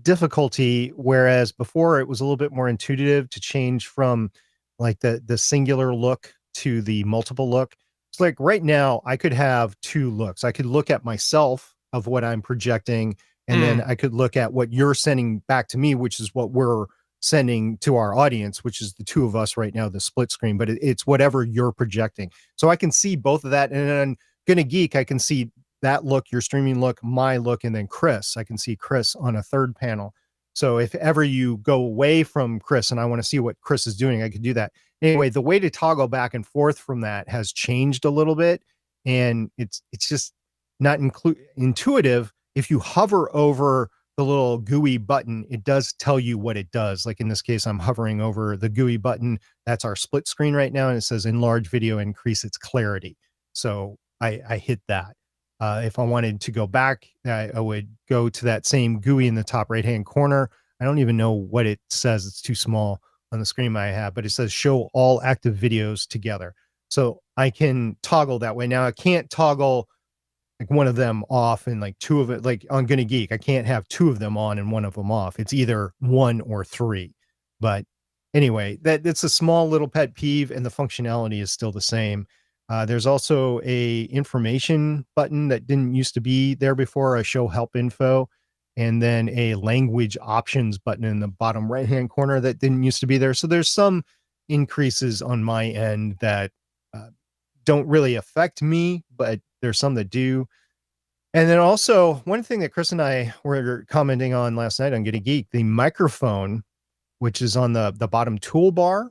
difficulty, whereas before it was a little bit more intuitive to change from like the singular look to the multiple look. It's like right now I could have two looks. I could look at myself of what I'm projecting, and then Mm, I could look at what you're sending back to me, which is what we're sending to our audience, which is the two of us right now, the split screen, but it's whatever you're projecting. So I can see both of that. And then Gonna Geek, I can see that look, your streaming look, my look, and then Chris. I can see Chris on a third panel. So if ever you go away from Chris and I want to see what Chris is doing, I could do that. Anyway, the way to toggle back and forth from that has changed a little bit, and it's just not intuitive. If you hover over the little GUI button, it does tell you what it does. Like in this case, I'm hovering over the GUI button. That's our split screen right now, and it says enlarge video, increase its clarity. So I hit that. If I wanted to go back, I would go to that same GUI in the top right hand corner. I don't even know what it says. It's too small on the screen I have, but it says show all active videos together. So I can toggle that way. Now I can't toggle like one of them off and like two of it, like on Gonna Geek, I can't have two of them on and one of them off. It's either one or three. But anyway, that's a small little pet peeve, and the functionality is still the same. There's also a information button that didn't used to be there before, a show help info, and then a language options button in the bottom right hand corner that didn't used to be there. So there's some increases on my end that uh, don't really affect me, but there's some that do. And then also one thing that Chris and I were commenting on last night on Getting Geek, the microphone, which is on the bottom toolbar,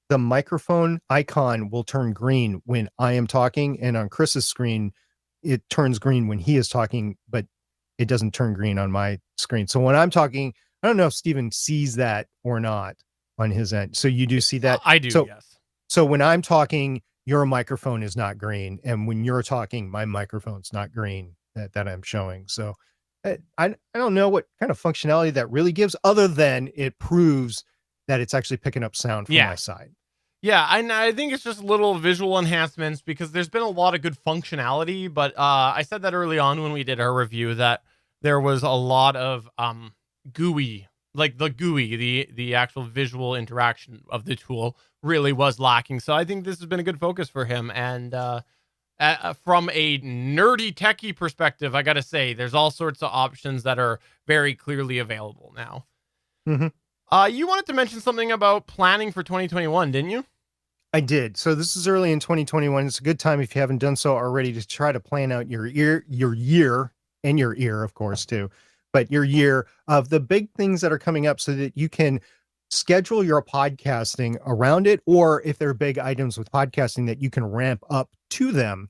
the microphone icon will turn green when I am talking, and on Chris's screen, it turns green when he is talking, but it doesn't turn green on my screen. So when I'm talking, I don't know if Steven sees that or not on his end. So you do see that? I do, So yes. so when I'm talking, your microphone is not green, and when you're talking, my microphone's not green that I'm showing. So I don't know what kind of functionality that really gives, other than it proves that it's actually picking up sound from Yeah. my side. Yeah, I think it's just little visual enhancements because there's been a lot of good functionality, but I said that early on when we did our review that there was a lot of GUI, like the GUI, the actual visual interaction of the tool really was lacking. So I think this has been a good focus for him. And from a nerdy techie perspective, I got to say, there's all sorts of options that are very clearly available now. Mhm. You wanted to mention something about planning for 2021, didn't you? I did. So this is early in 2021. It's a good time, if you haven't done so already, to try to plan out your year, and your ear, of course, too, but your year of the big things that are coming up, so that you can schedule your podcasting around it, or if there are big items with podcasting that you can ramp up to them.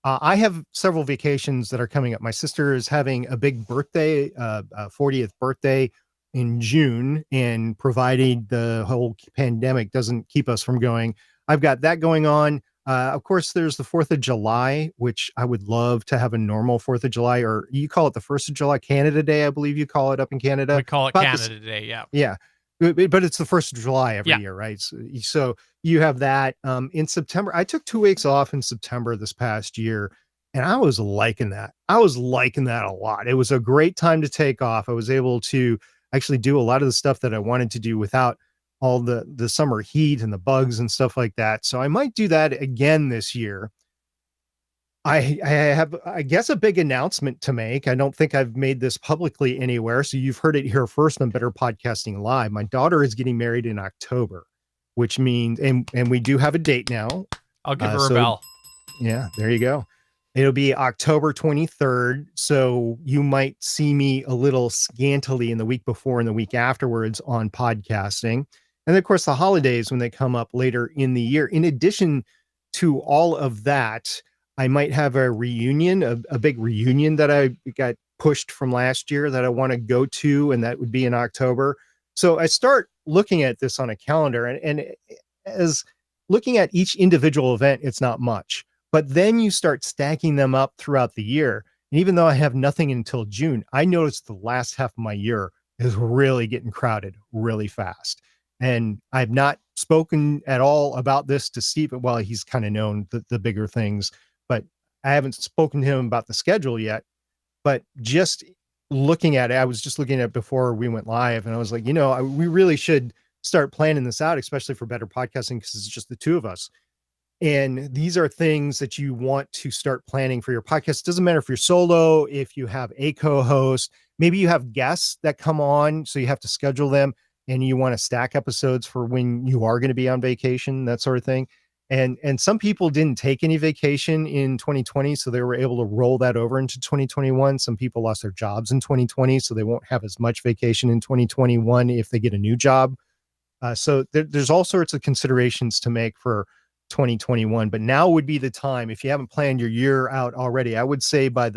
I have several vacations that are coming up. My sister is having a big birthday, 40th birthday in June, and provided the whole pandemic doesn't keep us from going, I've got that going on. Of course, there's the 4th of July, which I would love to have a normal 4th of July, or you call it the 1st of July, Canada Day, I believe you call it up in Canada. We call it About this, Canada Day. Yeah. yeah. But it's the 1st of July every Yeah. year, right? So you have that in September. I took 2 weeks off in September this past year, And I was liking that. I was liking that a lot. It was a great time to take off. I was able to actually do a lot of the stuff that I wanted to do without all the summer heat and the bugs and stuff like that. So I might do that again this year. I have, I guess, a big announcement to make. I don't think I've made this publicly anywhere. So you've heard it here first on Better Podcasting Live. My daughter is getting married in October, which means, and we do have a date now. I'll give her a bell. Yeah, there you go. It'll be October 23rd. So you might see me a little scantily in the week before and the week afterwards on podcasting. And of course, the holidays when they come up later in the year. In addition to all of that, I might have a reunion, a big reunion that I got pushed from last year that I want to go to, and that would be in October. So I start looking at this on a calendar, and as looking at each individual event, it's not much. But then you start stacking them up throughout the year. And even though I have nothing until June, I noticed the last half of my year is really getting crowded really fast. And I've not spoken at all about this to Steve. Well, he's kind of known the bigger things, but I haven't spoken to him about the schedule yet. But just looking at it, I was just looking at it before we went live, and I was like, we really should start planning this out, especially for Better Podcasting, because it's just the two of us. And these are things that you want to start planning for your podcast. It doesn't matter if you're solo, if you have a co-host, maybe you have guests that come on, so you have to schedule them, and you want to stack episodes for when you are going to be on vacation, that sort of thing. And some people didn't take any vacation in 2020, so they were able to roll that over into 2021. Some people lost their jobs in 2020, so they won't have as much vacation in 2021 if they get a new job. So there's all sorts of considerations to make for 2021, but now would be the time. If you haven't planned your year out already, I would say by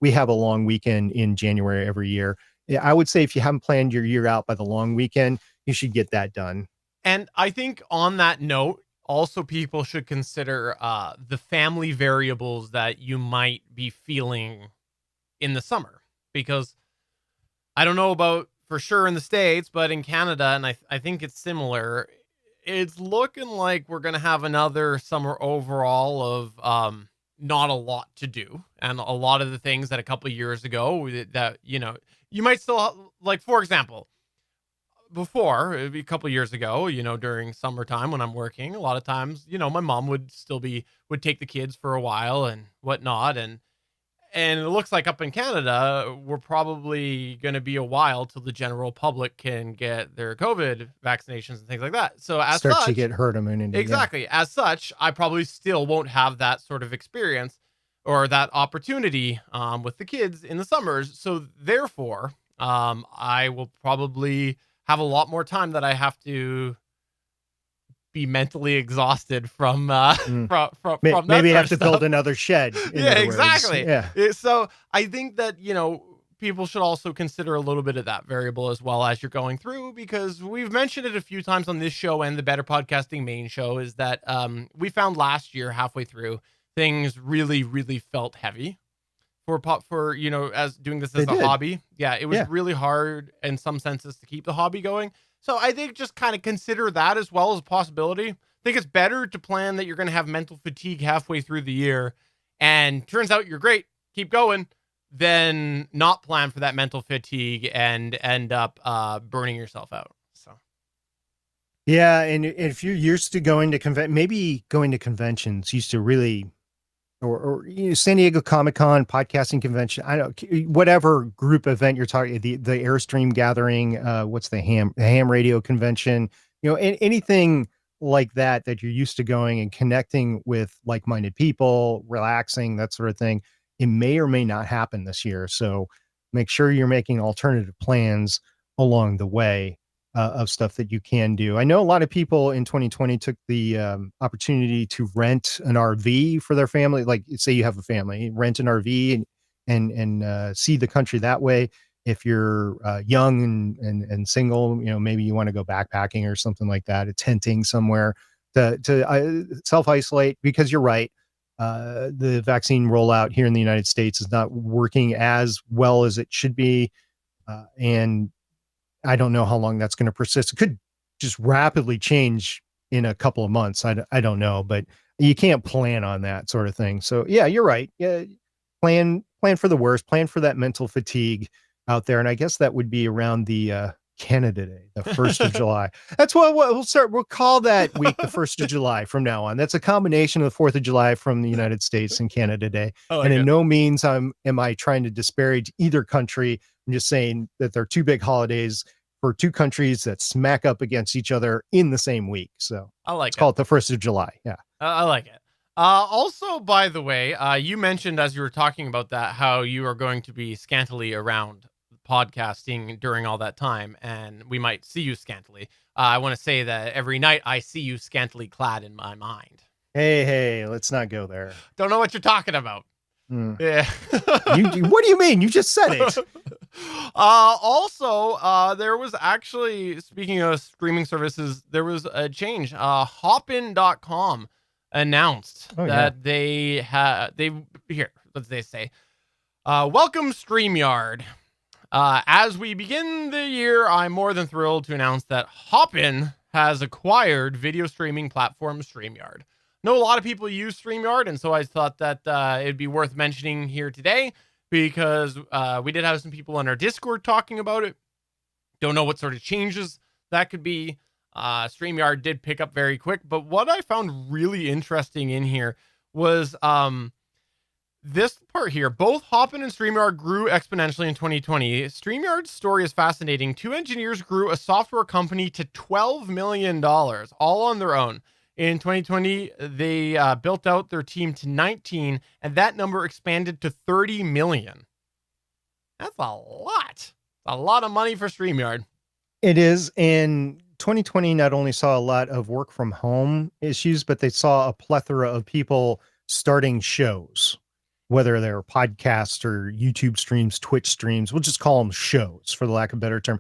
we have a long weekend in January every year. I would say if you haven't planned your year out by the long weekend, you should get that done. And I think on that note, also people should consider the family variables that you might be feeling in the summer, because I don't know about for sure in the States, but in Canada, and I think it's similar, it's looking like we're going to have another summer overall of not a lot to do. And a lot of the things that a couple of years ago that, you might still, like, for example, before, a couple of years ago, during summertime when I'm working, a lot of times, my mom would take the kids for a while and whatnot. And it looks like up in Canada, we're probably going to be a while till the general public can get their COVID vaccinations and things like that. So as Start such, to get herd immunity. exactly. Yeah. As such, I probably still won't have that sort of experience or that opportunity with the kids in the summers. So therefore, I will probably have a lot more time that I have to be mentally exhausted from from maybe that have to stuff. build another shed. Yeah, exactly. Yeah. So I think that, people should also consider a little bit of that variable as well as you're going through, because we've mentioned it a few times on this show and the Better Podcasting main show, is that we found last year halfway through things really, really felt heavy for as doing this as a hobby. Yeah, it was really hard in some senses to keep the hobby going. So I think just kind of consider that as well as a possibility. I think it's better to plan that you're going to have mental fatigue halfway through the year, and turns out you're great, keep going, than not plan for that mental fatigue and end up burning yourself out. So. Yeah, and if you're used to going to maybe going to conventions used to really, or San Diego Comic-Con, podcasting convention, I don't, whatever group event you're talking, the Airstream gathering, what's the ham radio convention, anything like that you're used to going and connecting with like-minded people, relaxing, that sort of thing. It may or may not happen this year. So make sure you're making alternative plans along the way of stuff that you can do. I know a lot of people in 2020 took the opportunity to rent an RV for their family. Like, say you have a family, rent an RV and see the country that way. If you're young and single, maybe you want to go backpacking or something like that, tenting somewhere to self-isolate, because you're right. The vaccine rollout here in the United States is not working as well as it should be. And I don't know how long that's going to persist. It could just rapidly change in a couple of months. I don't know, but you can't plan on that sort of thing. So yeah, you're right. Yeah, plan for the worst, plan for that mental fatigue out there. And I guess that would be around the Canada Day, the 1st of July. That's what we'll call that week the 1st of July from now on. That's a combination of the 4th of July from the United States and Canada Day. I like And in it. no means am I trying to disparage either country. I'm just saying that they're two big holidays for two countries that smack up against each other in the same week. So I like let's it. call it the 1st of July. Yeah. I like it. Also, by the way, you mentioned as you were talking about that how you are going to be scantily around podcasting during all that time, and we might see you scantily. I want to say that every night I see you scantily clad in my mind. Hey, let's not go there. Don't know what you're talking about. Hmm. Yeah. What do you mean? You just said it. Also, there was actually, speaking of streaming services, there was a change. Hopin.com announced that they here, what did they say? Welcome StreamYard. As we begin the year, I'm more than thrilled to announce that Hopin has acquired video streaming platform StreamYard. Know a lot of people use StreamYard, and so I thought that it'd be worth mentioning here today because we did have some people on our Discord talking about it. Don't know what sort of changes that could be. StreamYard did pick up very quick, but what I found really interesting in here was this part here. Both Hopin and StreamYard grew exponentially in 2020. StreamYard's story is fascinating. Two engineers grew a software company to $12 million, all on their own. In 2020, they built out their team to 19, and that number expanded to 30 million. That's a lot. A lot of money for StreamYard. It is. And 2020 not only saw a lot of work from home issues, but they saw a plethora of people starting shows, whether they're podcasts or YouTube streams, Twitch streams. We'll just call them shows for the lack of a better term.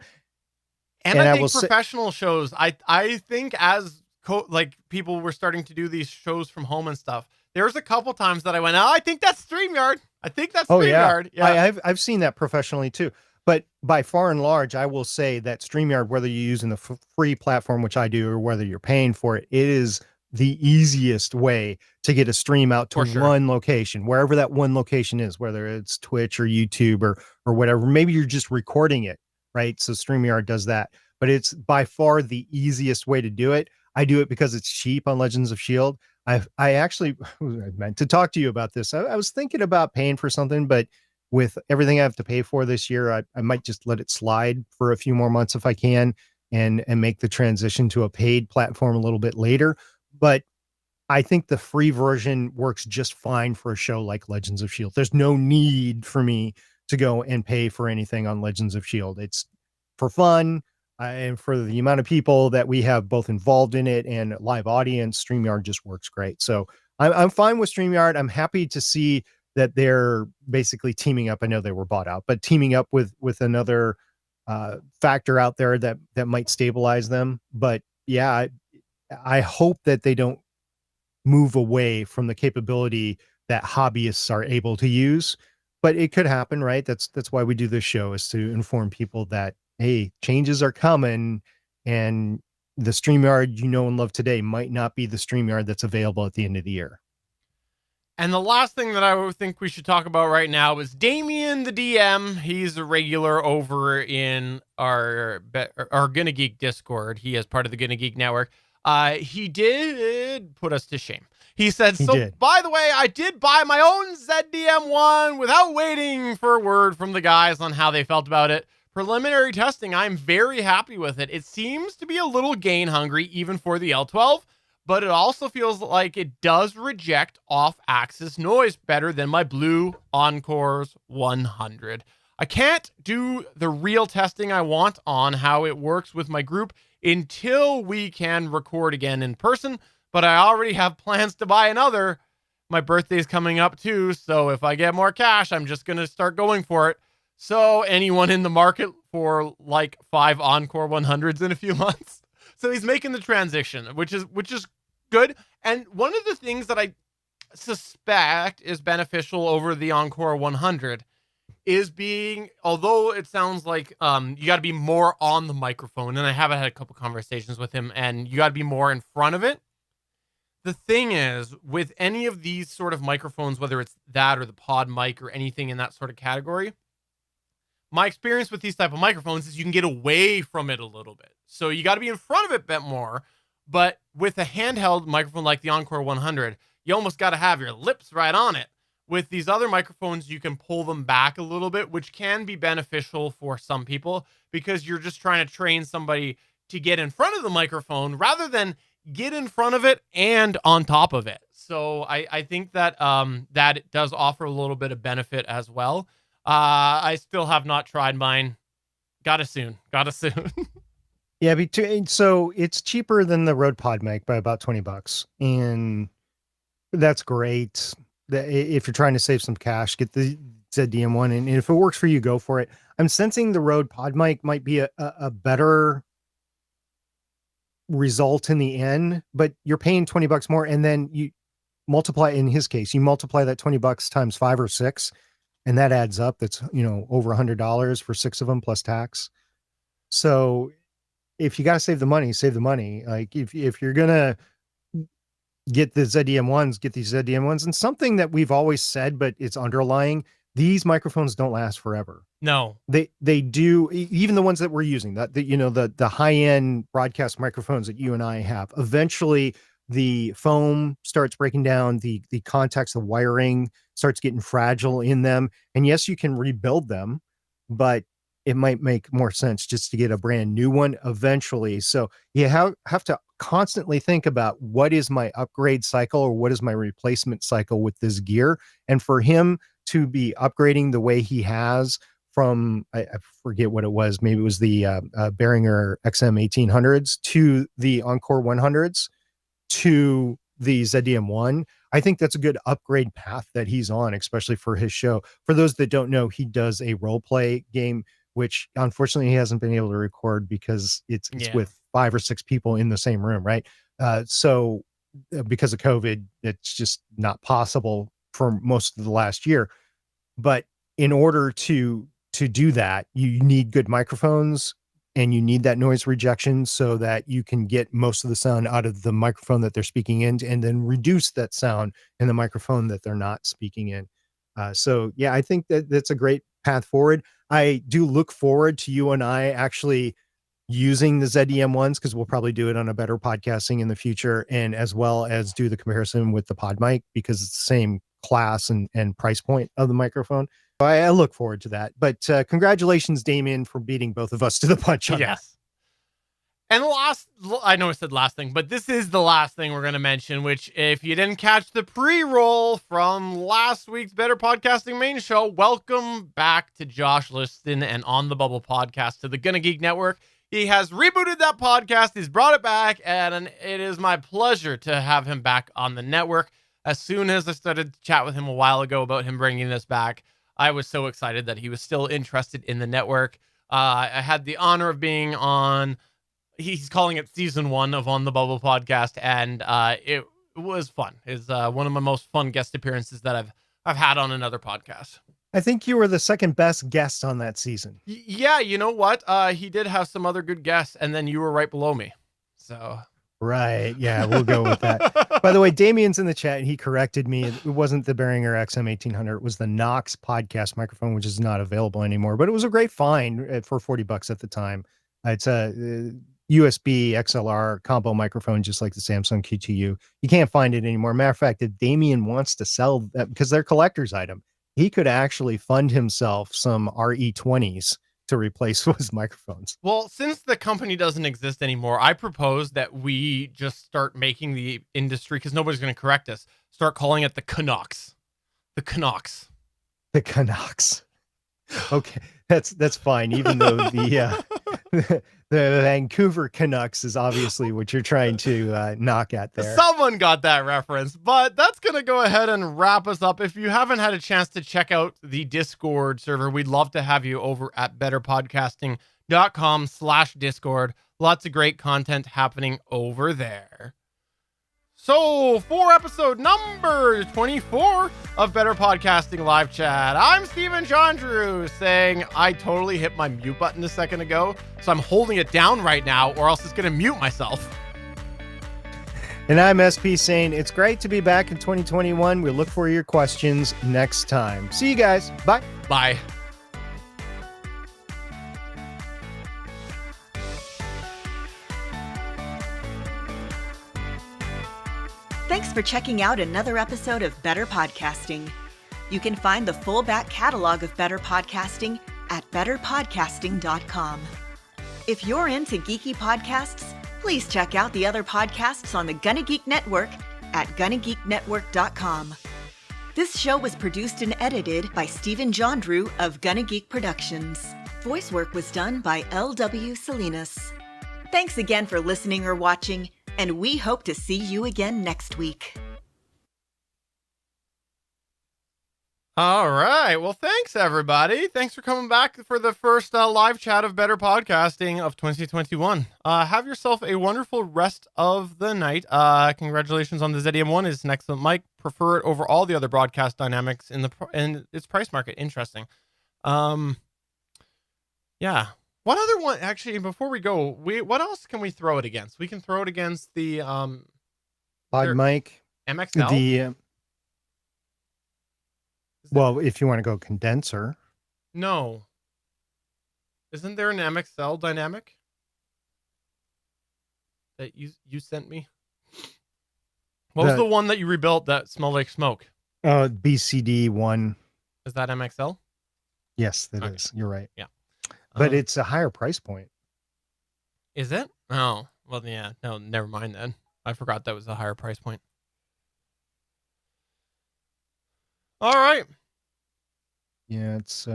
And I think professional shows, I think as like people were starting to do these shows from home and stuff, there's a couple times that I went, I think that's StreamYard. I think that's StreamYard. Yeah. I've seen that professionally too. But by far and large, I will say that StreamYard, whether you're using the free platform, which I do, or whether you're paying for it, it is the easiest way to get a stream out to one location, wherever that one location is, whether it's Twitch or YouTube or whatever. Maybe you're just recording it, right? So StreamYard does that, but it's by far the easiest way to do it. I do it because it's cheap on Legends of S.H.I.E.L.D. I actually I meant to talk to you about this. I was thinking about paying for something, but with everything I have to pay for this year, I might just let it slide for a few more months if I can and make the transition to a paid platform a little bit later. But I think the free version works just fine for a show like Legends of S.H.I.E.L.D. There's no need for me to go and pay for anything on Legends of S.H.I.E.L.D. It's for fun. And for the amount of people that we have both involved in it and live audience, StreamYard just works great. So I'm fine with StreamYard. I'm happy to see that they're basically teaming up. I know they were bought out, but teaming up with another factor out there that might stabilize them. But yeah, I hope that they don't move away from the capability that hobbyists are able to use. But it could happen, right? That's why we do this show, is to inform people that, hey, changes are coming, and the StreamYard you know and love today might not be the StreamYard that's available at the end of the year. And the last thing that I would think we should talk about right now is Damien the DM. He's a regular over in our Gonna Geek Discord. He is part of the Gonna Geek Network. He did put us to shame. He said, by the way, I did buy my own ZDM1 without waiting for a word from the guys on how they felt about it. Preliminary testing, I'm very happy with it. It seems to be a little gain hungry even for the L12, but it also feels like it does reject off-axis noise better than my Blue Encore's 100. I can't do the real testing I want on how it works with my group until we can record again in person, but I already have plans to buy another. My birthday's coming up too, so if I get more cash, I'm just going to start going for it. So anyone in the market for like 5 Encore 100s in a few months? So he's making the transition, which is good. And one of the things that I suspect is beneficial over the Encore 100 is being, although it sounds like you got to be more on the microphone, and I haven't had a couple conversations with him, and you got to be more in front of it. The thing is, with any of these sort of microphones, whether it's that or the pod mic or anything in that sort of category, my experience with these type of microphones is you can get away from it a little bit. So you got to be in front of it a bit more. But with a handheld microphone like the Encore 100, you almost got to have your lips right on it. With these other microphones, you can pull them back a little bit, which can be beneficial for some people because you're just trying to train somebody to get in front of the microphone rather than get in front of it and on top of it. So I think that that it does offer a little bit of benefit as well. I still have not tried mine. Gotta soon. Yeah, so it's cheaper than the Rode Pod mic by about $20, and that's great. If you're trying to save some cash, get the ZDM one, and if it works for you, go for it. I'm sensing the Rode Pod mic might be a better result in the end, but you're paying $20 more, and then you multiply, in his case, you multiply that $20 times 5 or 6, and that adds up. That's, over $100 for 6 of them plus tax. So if you got to save the money, save the money. Like if you're gonna get the ZDM ones, get these ZDM ones. And something that we've always said, but it's underlying, these microphones don't last forever. No, they do. Even the ones that we're using, the high end broadcast microphones that you and I have, eventually the foam starts breaking down, the contacts, the wiring starts getting fragile in them. And yes, you can rebuild them, but it might make more sense just to get a brand new one eventually. So you have to constantly think about, what is my upgrade cycle or what is my replacement cycle with this gear? And for him to be upgrading the way he has from, I forget what it was, maybe it was the Behringer XM 1800s to the Encore 100s to the ZDM1, I think that's a good upgrade path that he's on, especially for his show. For those that don't know, he does a role play game, which unfortunately he hasn't been able to record because it's with 5 or 6 people in the same room, right? So because of COVID, it's just not possible for most of the last year. But in order to do that, you need good microphones and you need that noise rejection so that you can get most of the sound out of the microphone that they're speaking in, and then reduce that sound in the microphone that they're not speaking in. So yeah, I think that's a great path forward. I do look forward to you and I actually using the ZDM ones, because we'll probably do it on a better podcasting in the future, and as well as do the comparison with the pod mic, because it's the same class and price point of the microphone. I look forward to that. But congratulations, Damien, for beating both of us to the punch on that. And I know I said last thing, but this is the last thing we're going to mention, which, if you didn't catch the pre-roll from last week's Better Podcasting main show, welcome back to Josh Liston and On the Bubble podcast to the Gonna Geek Network. He has rebooted that podcast. He's brought it back, and it is my pleasure to have him back on the network. As soon as I started to chat with him a while ago about him bringing this back, I was so excited that he was still interested in the network. I had the honor of being on, he's calling it season 1 of On the Bubble podcast, and it was fun. It's one of my most fun guest appearances that I've had on another podcast. I think you were the second best guest on that season. Yeah, you know what? He did have some other good guests, and then you were right below me. So right, yeah, we'll go with that. By the way, Damien's in the chat, and he corrected me. It wasn't the Behringer XM 1800. It was the Knox podcast microphone, which is not available anymore. But it was a great find for $40 at the time. It's a USB XLR combo microphone, just like the Samsung Q2U. You can't find it anymore. Matter of fact, if Damien wants to sell that, because they're collector's item, he could actually fund himself some RE20s to replace his microphones. Well, since the company doesn't exist anymore, I propose that we just start making the industry, because nobody's going to correct us, start calling it the Canucks. The Canucks. The Canucks. Okay, that's fine. Even though the Vancouver Canucks is obviously what you're trying to knock at there. Someone got that reference, but that's going to go ahead and wrap us up. If you haven't had a chance to check out the Discord server, we'd love to have you over at betterpodcasting.com/Discord. Lots of great content happening over there. So, for episode number 24 of Better Podcasting Live Chat, I'm Steven Jondrew saying I totally hit my mute button a second ago, so I'm holding it down right now, or else it's going to mute myself. And I'm SP saying it's great to be back in 2021. We look for your questions next time. See you guys. Bye. Bye. Thanks for checking out another episode of Better Podcasting. You can find the full back catalog of Better Podcasting at betterpodcasting.com. If you're into geeky podcasts, please check out the other podcasts on the Gonna Geek Network at GonnaGeekNetwork.com. This show was produced and edited by Steven Jondrew of Gonna Geek Productions. Voice work was done by L.W. Salinas. Thanks again for listening or watching, and we hope to see you again next week. All right. Well, thanks, everybody. Thanks for coming back for the first live chat of Better Podcasting of 2021. Have yourself a wonderful rest of the night. Congratulations on the ZDM1. It's an excellent mic. Prefer it over all the other broadcast dynamics in its price market. Interesting. Yeah. What other one? Actually, before we go, what else can we throw it against? We can throw it against the Pod mic. MXL. Well, if you want to go condenser. No. Isn't there an MXL dynamic that you sent me? What was the one that you rebuilt that smelled like smoke? BCD one. Is that MXL? Yes, that is. You're right. Yeah. But it's a higher price point. Is it? Oh, well, yeah. No, never mind then. I forgot that was a higher price point. All right. Yeah, it's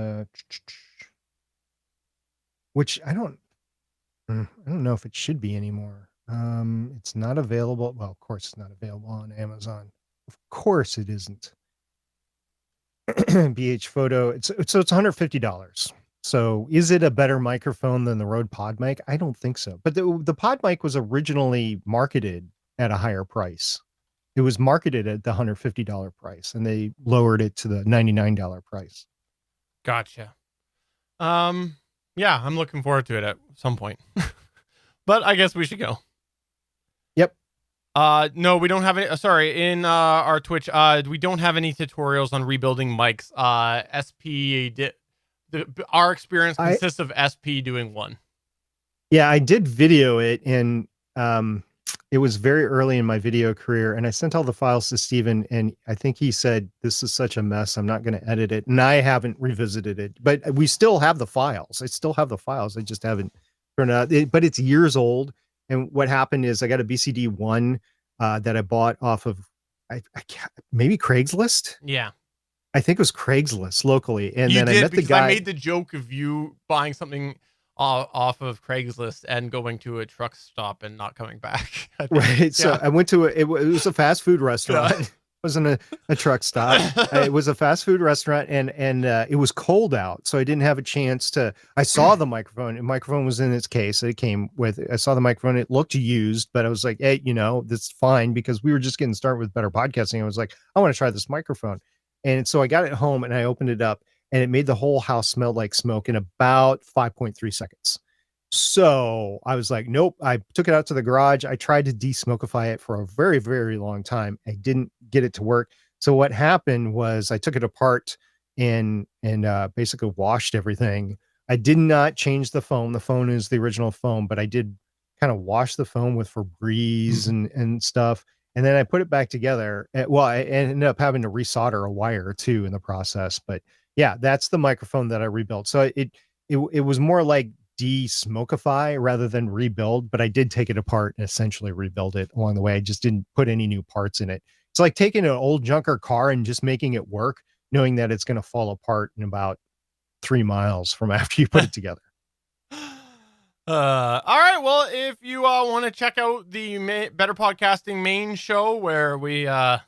which I don't know if it should be anymore. It's not available. Well, of course it's not available on Amazon. Of course it isn't. BH Photo. So it's $150. So is it a better microphone than the Rode Pod mic? I don't think so. But the Pod mic was originally marketed at a higher price. It was marketed at the $150 price, and they lowered it to the $99 price. Gotcha. Yeah, I'm looking forward to it at some point. But I guess we should go. Yep. No, we don't have any. Sorry, in our Twitch, we don't have any tutorials on rebuilding mics. SP did. Our experience consists of SP doing one. Yeah, I did video it, and it was very early in my video career, and I sent all the files to Steven, and I think he said, this is such a mess, I'm not going to edit it. And I haven't revisited it, but we still have the files. I still have the files. I just haven't turned out. But it's years old. And what happened is I got a BCD one that I bought off of maybe Craigslist. Yeah. I think it was Craigslist locally. And then I met the guy. I made the joke of you buying something off of Craigslist and going to a truck stop and not coming back. Right. Yeah. So I went to it was a fast food restaurant. It wasn't a truck stop. It was a fast food restaurant, and it was cold out, so I didn't have a chance to. I saw the microphone. The microphone was in its case. It came with. I saw the microphone. It looked used, but I was like, hey, that's fine, because we were just getting started with Better Podcasting. I was like, I want to try this microphone, and so I got it home and I opened it up, and it made the whole house smell like smoke in about 5.3 seconds. So I was like, nope. I took it out to the garage. I tried to de-smokify it for a very, very long time. I didn't get it to work. So what happened was I took it apart and basically washed everything. I did not change the foam. The phone is the original foam, but I did kind of wash the foam with Febreze and stuff. And then I put it back together. Well, I ended up having to resolder a wire too in the process. But yeah, that's the microphone that I rebuilt. So it was more like de-smokify rather than rebuild, but I did take it apart and essentially rebuild it along the way. I just didn't put any new parts in it. It's like taking an old junker car and just making it work, knowing that it's going to fall apart in about 3 miles from after you put it together. All right. Well, if you want to check out the Better Podcasting main show where we are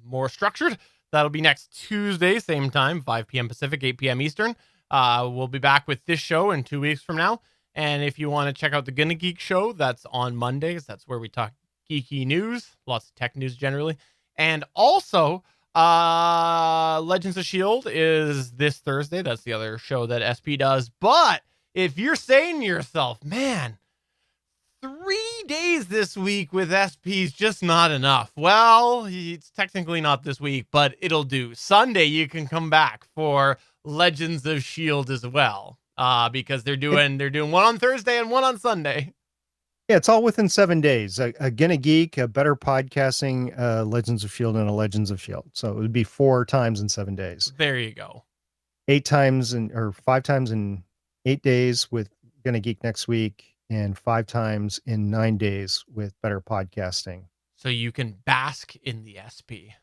more structured, that'll be next Tuesday, same time, 5 p.m. Pacific, 8 p.m. Eastern. We'll be back with this show in 2 weeks from now. And if you want to check out the Gonna Geek show, that's on Mondays. That's where we talk geeky news, lots of tech news generally. And also, Legends of S.H.I.E.L.D. is this Thursday. That's the other show that SP does. But if you're saying to yourself, man, 3 days this week with SP is just not enough. Well, it's technically not this week, but it'll do. Sunday, you can come back for Legends of S.H.I.E.L.D. as well. Because they're doing one on Thursday and one on Sunday. Yeah, it's all within 7 days. Again, a geek, a better podcasting, Legends of S.H.I.E.L.D. and a Legends of S.H.I.E.L.D. So it would be 4 times in 7 days. There you go. 5 times in 8 days with Gonna Geek next week, and 5 times in 9 days with better podcasting. So you can bask in the SP.